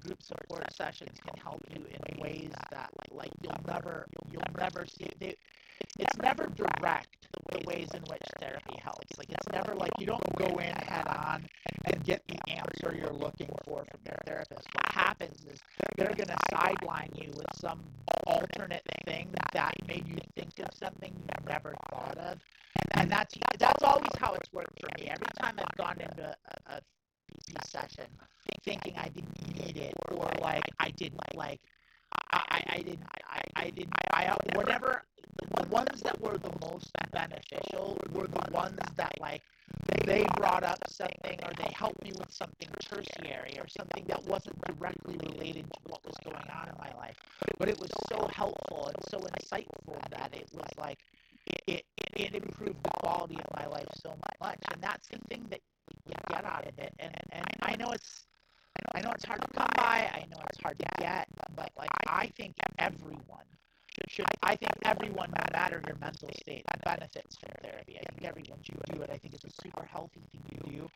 group support sessions can help you in ways that you'll never see. It's never direct the ways in which therapy helps. It's never you don't go in head on and get the answer you're looking for from your therapist. What happens is they're going to sideline you with some alternate thing that made you think of something you never thought of. And that's always how it's worked for me. Every time I've gone into a session thinking I didn't need it, or I didn't whatever, the ones that were the most beneficial were the ones that they brought up something, or they helped me with something tertiary, or something that wasn't directly related to what was going on in my life, but it was so helpful and so insightful that it was it improved the quality of my life so much. And that's the thing that you get out of it. And I know it's hard to come by, I know it's hard to get, but I think everyone, no matter your mental state, benefits from therapy. I think everyone should do it. I think it's a super healthy thing to do.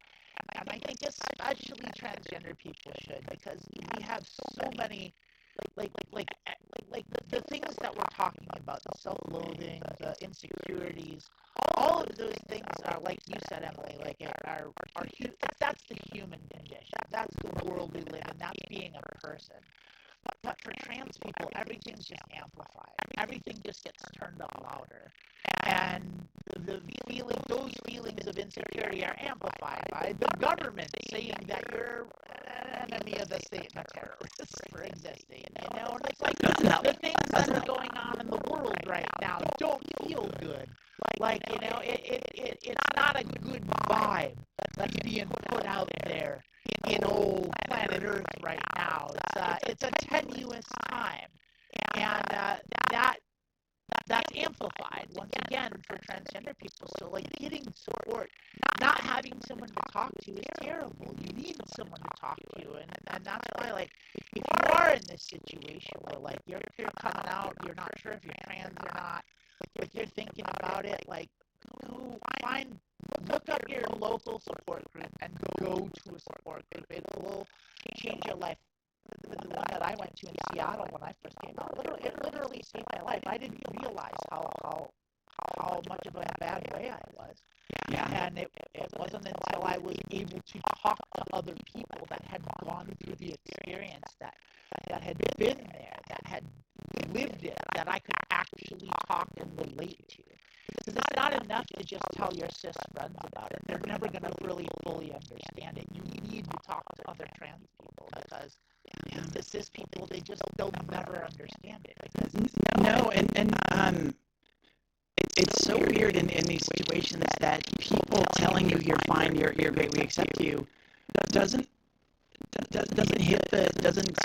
And I think especially transgender people should, because we have so many, the things that we're talking about, the self-loathing, the insecurities, all of those things are, like you said, Emily, that's the human condition. That's the world we live in. That's being a person. But for trans people, everything's just amplified. Everything just gets turned up louder. And those feelings of insecurity are amplified by the government saying that you're an enemy of the state and a terrorist for existing. And it's the things that are going on in the world right now don't feel good. It's not a good vibe that's being put out there in old planet Earth right now. It's a tenuous time, and that's amplified once again for transgender people. So getting support, not having someone to talk to is terrible. You need someone to talk to, and that's why if you are in this situation where you're coming out, you're not sure if you're trans or not, if you're thinking about it, look up your local support group and go to a support group. It will change your life. The one that I went to in Seattle when I first came out, it literally saved my life. I didn't realize how much of a bad way I was. Yeah. And it wasn't until I was able to talk to other people that had gone through the experience that that had been there, that had lived it, that I could actually talk and relate to. Because it's not enough to just tell your cis friends about it. They're never going to really fully understand it. You need to talk to other trans people, because the cis people, they'll never understand it. Because no, and it's so weird in these situations that people telling you you're fine, you're great, we accept you, doesn't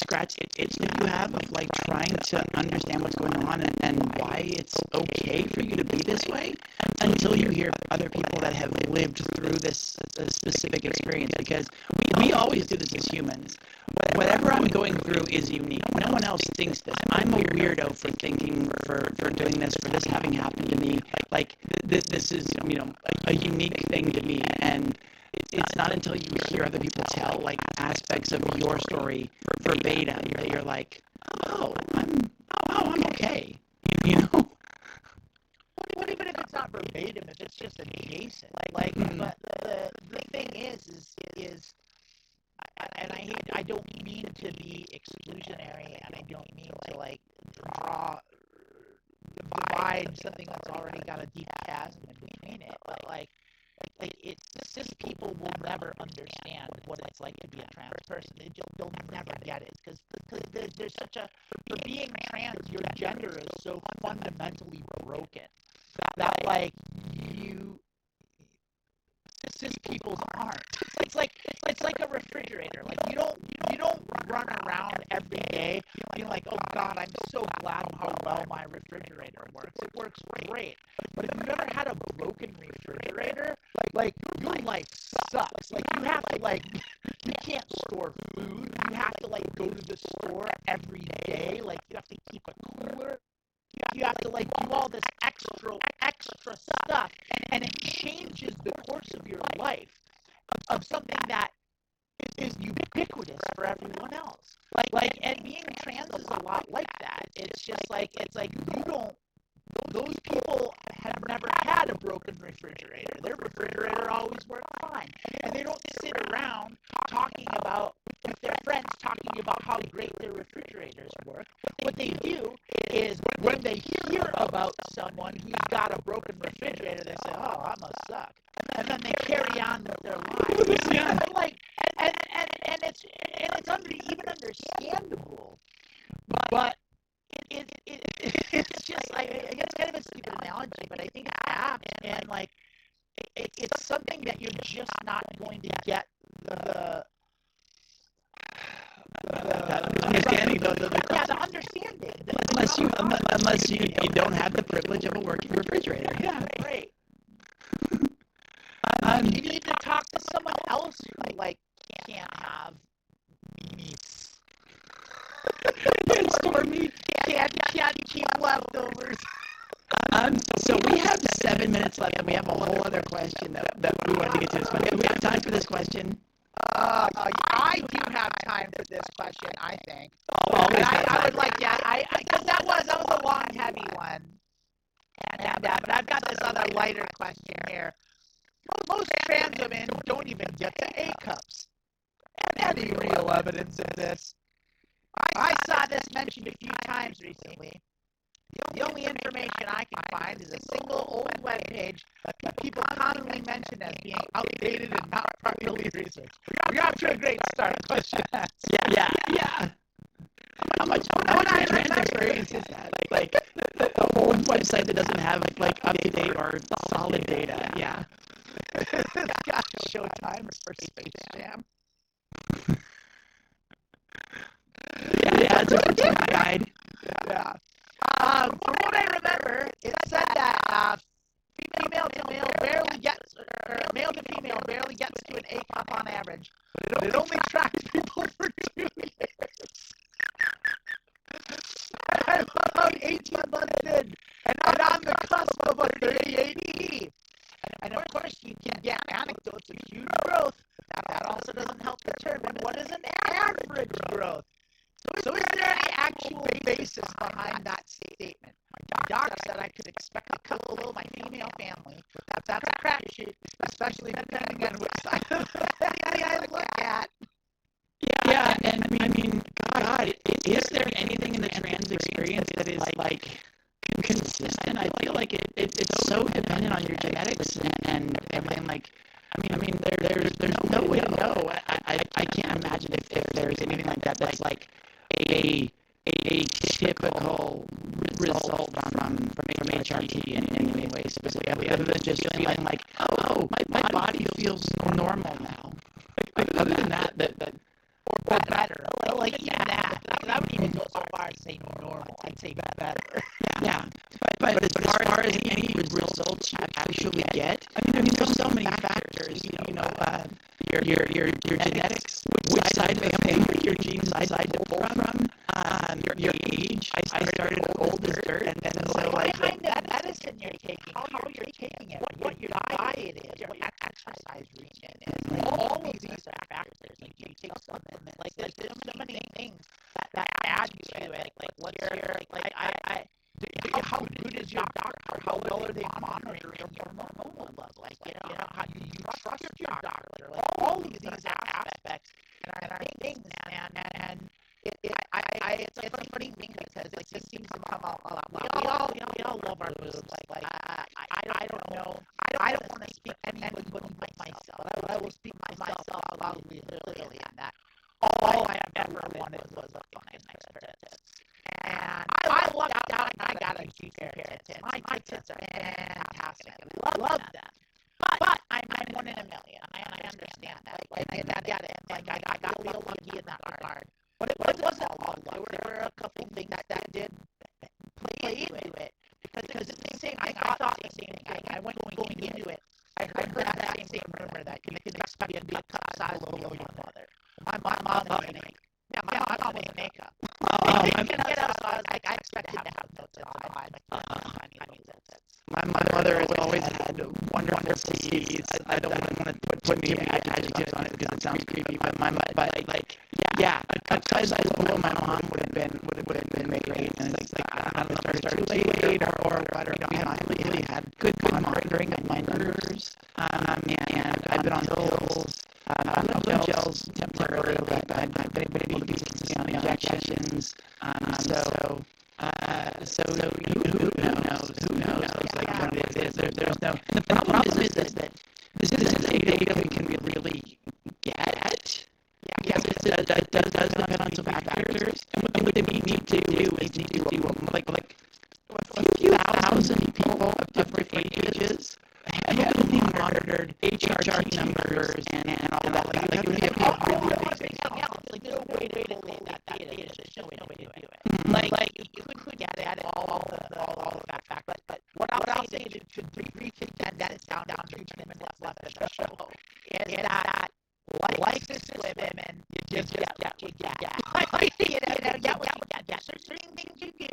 scratch the itch that you have of like trying to understand what's going on and why it's okay for you to be this way, until you hear other people that have lived through this specific experience. Because we always do this as humans. Whatever I'm going through is unique. No one else thinks this. I'm a weirdo for thinking, for doing this, for this having happened to me. Like this is, a unique thing to me. And it's not until you hear other people tell like aspects of your story verbatim that you're like, I'm okay. Well, even if it's not verbatim, if it's just adjacent, but the thing is, and I don't mean to be exclusionary, and I don't mean to like divide something that's already got a deep chasm in between it, but like cis people will never understand what it's like to be a trans person. They'll never get it, because there's such a, for being trans, your gender is so fundamentally broken that like cis people's aren't. It's like a refrigerator. Like you don't run around every day being like, oh God, I'm so glad how well my refrigerator works. It works great. But if you've ever had a broken refrigerator, like your life sucks. Like you have to you can't store food. You have to go to the store every day. Like you have to keep a cooler. You have to do all this extra stuff, and it changes the course of your life, of something that is ubiquitous for everyone else. And being trans is a lot like that. It's just those people have never had a broken refrigerator. Their refrigerator always worked fine. And they don't sit around with their friends talking about how great their refrigerators work. What they do is, when they hear about someone who's got a broken refrigerator, they say, oh, that must suck. And then they carry on with their lives. Yeah. And it's even understandable. But it's just it's kind of a stupid analogy, but I think it's apt, and it's something that you're just not going to get the understanding, the understanding. Unless you don't have the privilege of a working refrigerator. Yeah. Right. You need to talk to someone else who can't have meats. Can't store meat. Can't keep leftovers. So we have 7 minutes left, and we have a whole other question that we wanted to get to this one. Do we have time for this question? I do have time for this question, I think. Always I would like, because that was a long, heavy one. And but I've got this other lighter question here. Most trans women don't even get to A cups. Any real evidence of this? I saw this mentioned a few times recently. The only information I can find is a single old webpage that people commonly mention as being outdated and not properly researched. We're off to a great start. Question asked. Yeah. How much trans experience is that? The old website that doesn't have up-to-date or solid data. Yeah. It's got show times for Space Jam. Yeah, it's a good guide. Yeah. From what I remember, it said that male to female barely gets to an A cup on average. But it only tracks people for 2 years. I'm about 18 months in, and on the cusp of a 38E. And of course, you can get anecdotes of huge growth. That also doesn't help determine what is an average growth. So is there any actual basis behind that statement? My doc said I could expect a couple of my female family, but that's a crapshoot, especially depending on which side of the family I look at. Yeah, and I mean, God, is there anything in the trans experience that is like consistent? I feel like it's so dependent on your genetics and everything. Like, I mean, there's no way to know. I can't imagine if there's anything like that that's like a typical result from HRT in any way specifically, other than just feeling like, oh, my body feels normal now. Like, other than that or better. Like even that. I wouldn't even go so far as say normal. I'd say better. Yeah. But as far as any results you actually get, I mean, there's so many factors. Your genetics, which side of the family your genes decide to pull from, your age. I started old as dirt, and then so like that medicine you're taking, how you're taking it, what your diet is, what your exercise routine is, like all of these are factors. Like you take supplements, like there's so many things that add to it. Like what's your how good is your doctor? How well are they monitoring your hormone level? Like how do you trust your doctor? Like all of these aspects and our things, and it's a funny thing because it just seems to come out a lot. We all love our boobs. Like I don't know. I don't want to speak anybody but myself. I will speak myself loudly and clearly on that. All I ever wanted was a fucking nice pair of tits. And I lucked out and I got a huge pair of tits. My tits are fantastic and I love them. But I'm 1 in a million. I understand that. Like, and I get it. Like I got real lucky in that regard. But it wasn't all luck. There were a couple things that did play into it. Because it's the same thing. I thought the same thing. I went going into it. I heard that same rumor that you can expect to be a cup size below your mother. My mom was in makeup. Yeah, my mom was in makeup. I expected to have those My mother has always had wonderful C's. I don't want to put too many adjectives on it because it sounds creepy, but a size below my mom would have been great. And it's like I don't know if it started too late or what, or I really had good monitoring of my nerves. And I've been on pills. I've been on gels temporarily, but I've been able to be consistently on injections. So who knows? Like what it is. There's no. And the problem is that this isn't data we can really get. Because it does depend on some factors. And what they need to do is like a few thousand people of different ages heavily monitored HRT numbers and all that. Like it would be a really amazing. Like there's no way to collate that data. There's just no way to do it. Like you could get at all of that fact. But what I'll say to briefly that it's down to 3 minutes left of the show is that life is women, you just get what you get. You get what you get. There's certain things you do.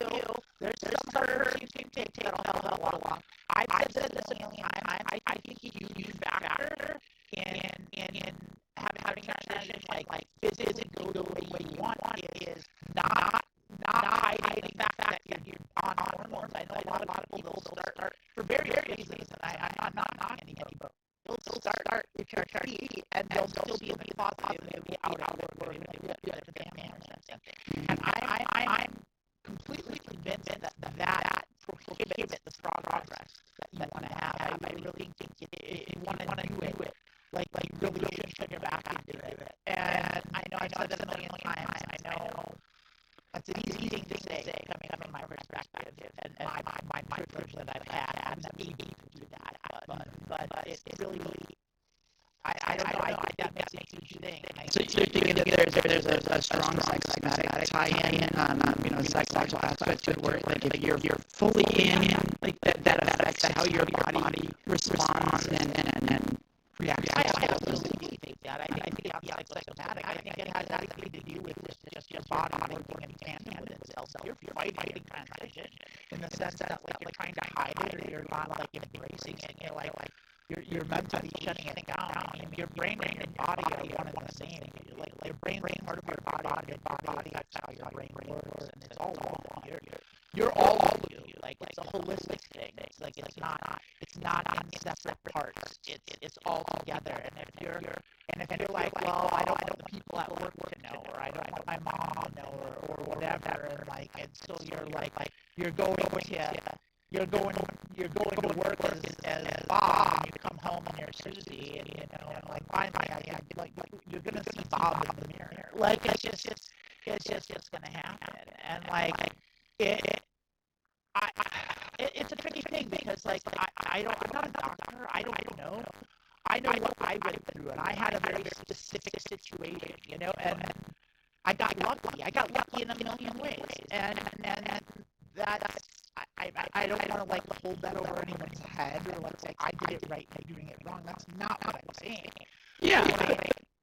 There's some herbs you can take that'll help along. I've said this a million times. I think you use factor in having a transition like physically go the way you want. It is not hiding the fact that you're on hormones. I know a lot of people start for various reasons, and I'm not knocking anybody, but they'll start with your HRT and they'll still be positive. They'll be out or good for the family or something. And I'm completely convinced that prohibits the strong progress that you want to have. I really think if you want to do it, like you really should put your back into it. And I know I've said that a million times. I know that's an easy thing to say coming from my perspective and my privilege that I've had. I'm not able to do that, but it's really. I don't know. I think that makes a huge thing. So you're thinking that there's a strong psychosomatic tie-in, psychological aspect to it, where like if you're fully in, like that affects how your body responds and reacts. I absolutely think that. I think it's psychosomatic. I think it has nothing to do with just your body working in tandem with itself. So you're fighting transition in the sense that like you're trying to hide it or you're not like embracing it. You're like you're mentally shutting it down. I mean, your brain and your body are one and the same. Like your brain part of your body affects how your brain works, and it's all one. You're all of you. Like it's a holistic thing. It's like it's not in separate parts. It's all together. And if you're like, well, I don't want the people at work to know, or I don't want my mom to know, or whatever. whatever, and so you're going to work as Bob, and you come home and you're Susie, and finally you're gonna see Bob in the mirror. It's gonna happen, and it. It's a tricky thing because I'm not a doctor. I don't know. I know what I went through, and I had a very specific situation, and I got lucky. I got lucky in a million ways, and that's I don't want to hold that over anyone's head or say I did it right and you're doing it wrong. That's not what I'm saying. Yeah.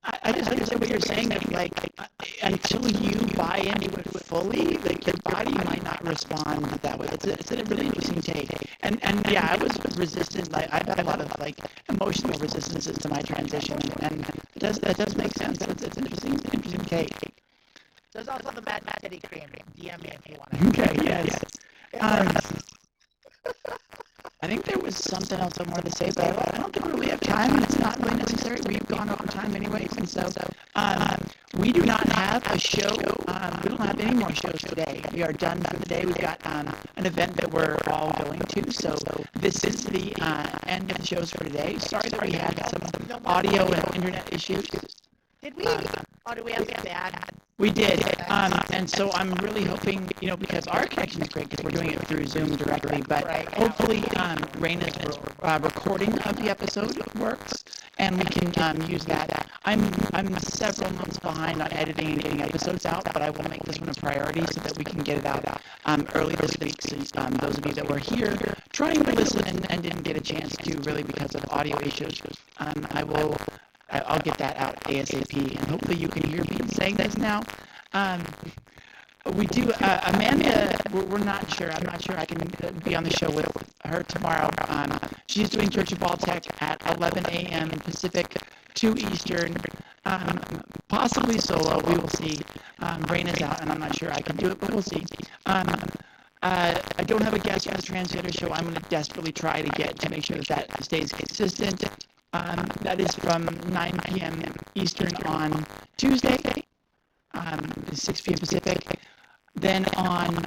I just understand what you're saying. That until you buy into it fully, your body might not respond that way. It's a really interesting take. And yeah, I was resistant. I've had a lot of emotional resistances to my transition, and that does make sense. It's an interesting take. There's also the Mad Teddy cream. DM me if you want to. Okay. Yes. I think there was something else I wanted to say, but I don't think we really have time, and it's not really necessary. We've gone over time anyways, and so we do not have a show. We don't have any more shows today. We are done for the day. We've got an event that we're all going to, so this is the end of the shows for today. Sorry that we had some audio and internet issues. Did we? Or do we have some bad? We did, and so I'm really hoping, because our connection is great because we're doing it through Zoom directly, but hopefully Raina's recording of the episode works, and we can use that. I'm several months behind on editing and getting episodes out, but I will make this one a priority so that we can get it out early this week. So those of you that were here trying to listen and didn't get a chance to really because of audio issues, I'll get that out ASAP, and hopefully you can hear me saying this now. We do, Amanda, we're not sure. I'm not sure I can be on the show with her tomorrow. She's doing Church of Baltech at 11 a.m. Pacific, 2 Eastern, possibly solo. We will see. Raina's out, and I'm not sure I can do it, but we'll see. I don't have a guest for the Transgender show. I'm going to desperately try to make sure that stays consistent. That is from 9 p.m. Eastern on Tuesday, 6 p.m. Pacific. Then on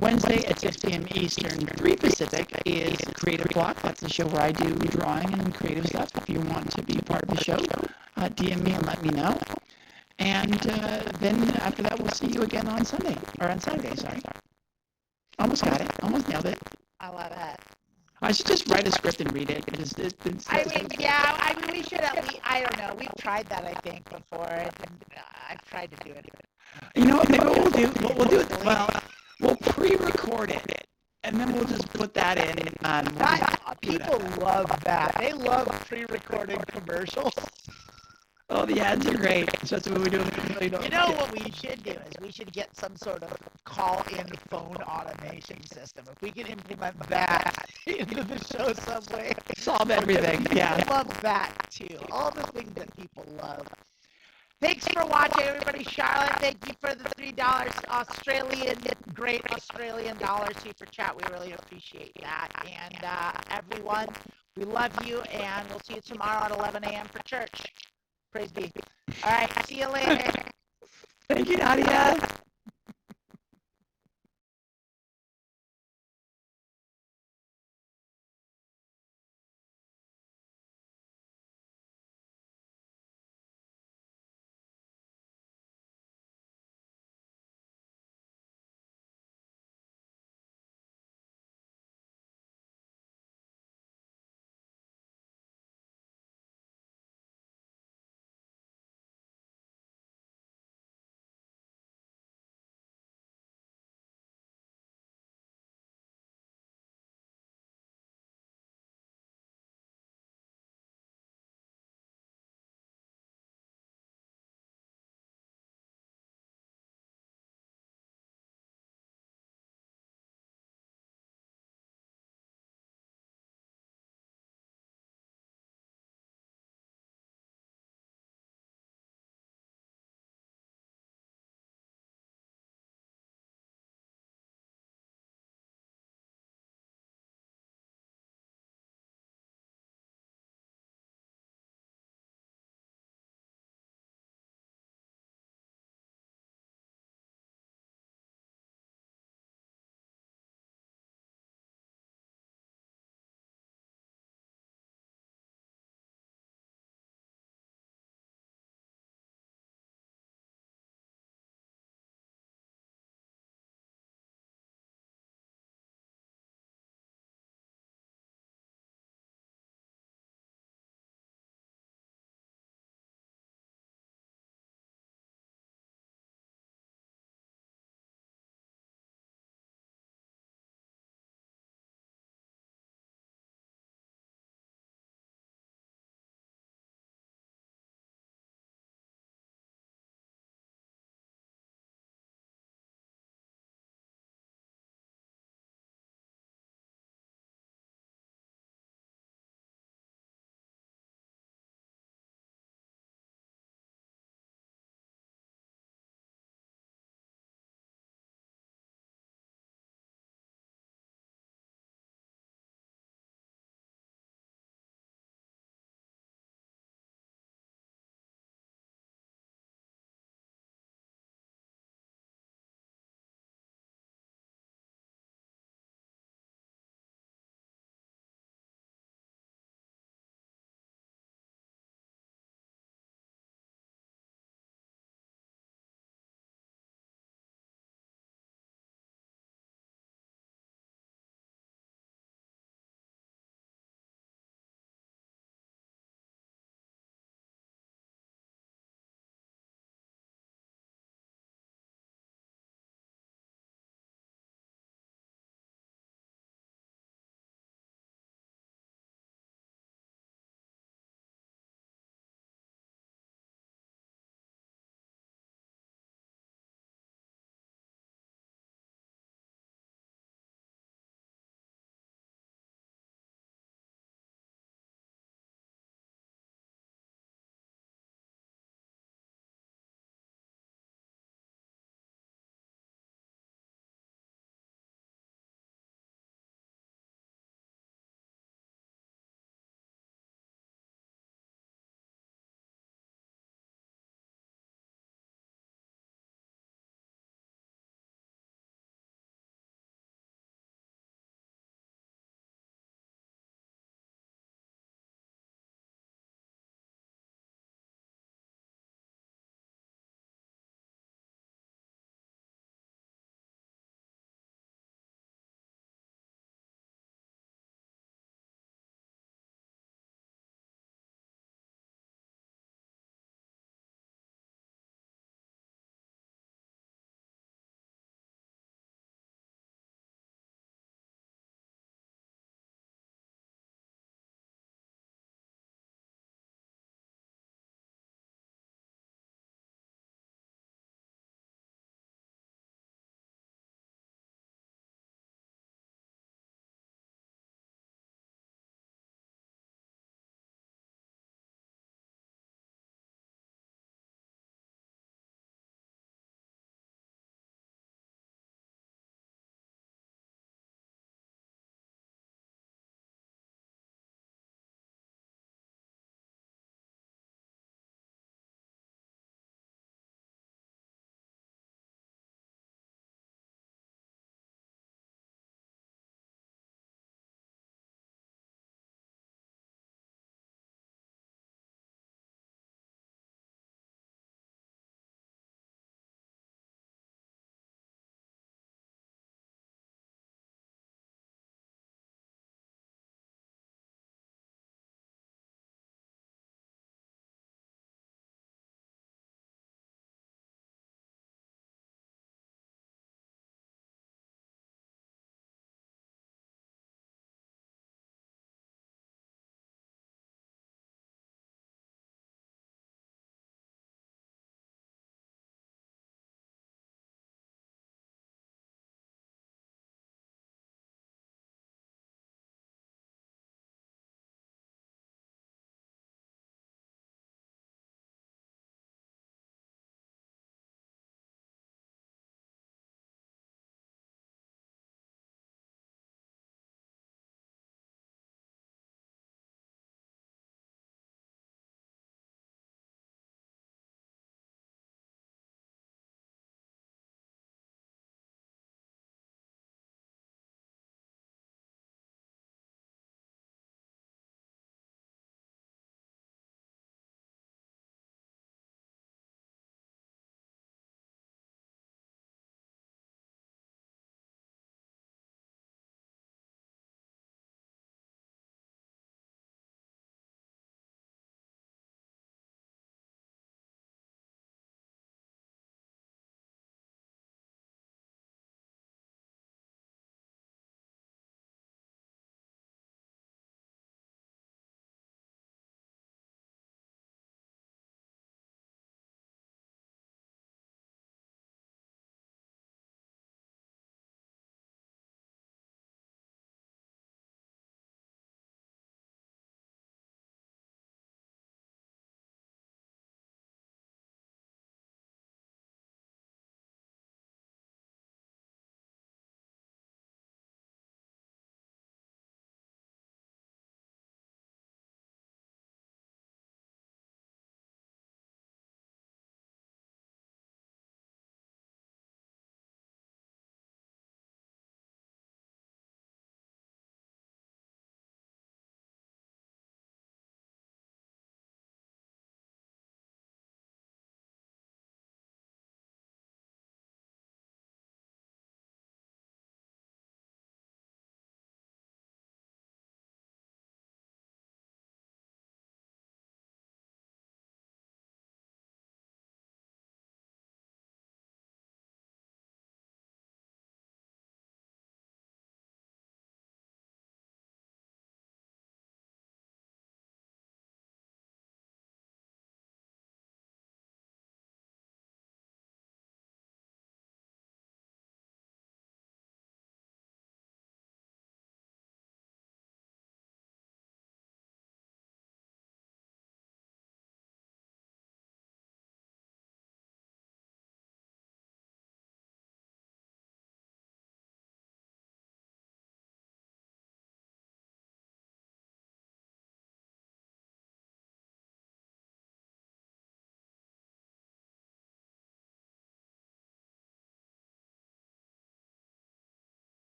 Wednesday at 6 p.m. Eastern, 3 Pacific is Creative Block. That's the show where I do drawing and creative stuff. If you want to be part of the show, DM me and let me know. And then after that, we'll see you again on Sunday, or on Saturday, sorry. Almost got it. Almost nailed it. I love it. I should just write a script and read it. We should at least, I don't know. We've tried that, I think, before. I've tried to do it. You know what? Maybe what we'll do it. Well, we'll pre-record it, and then we'll just put that in. People love that. They love pre-recording commercials. Oh, the ads are great. So that's what we do. What we should do is we should get some sort of call-in phone automation system. If we can implement that into the show some way. Solve everything. Yeah. I love that too. All the things that people love. Thanks for watching, everybody. Charlotte, thank you for the $3 great Australian dollars super chat. We really appreciate that. And everyone, we love you, and we'll see you tomorrow at 11 a.m. for church. Praise be. All right, see you later. Thank you, Nadia.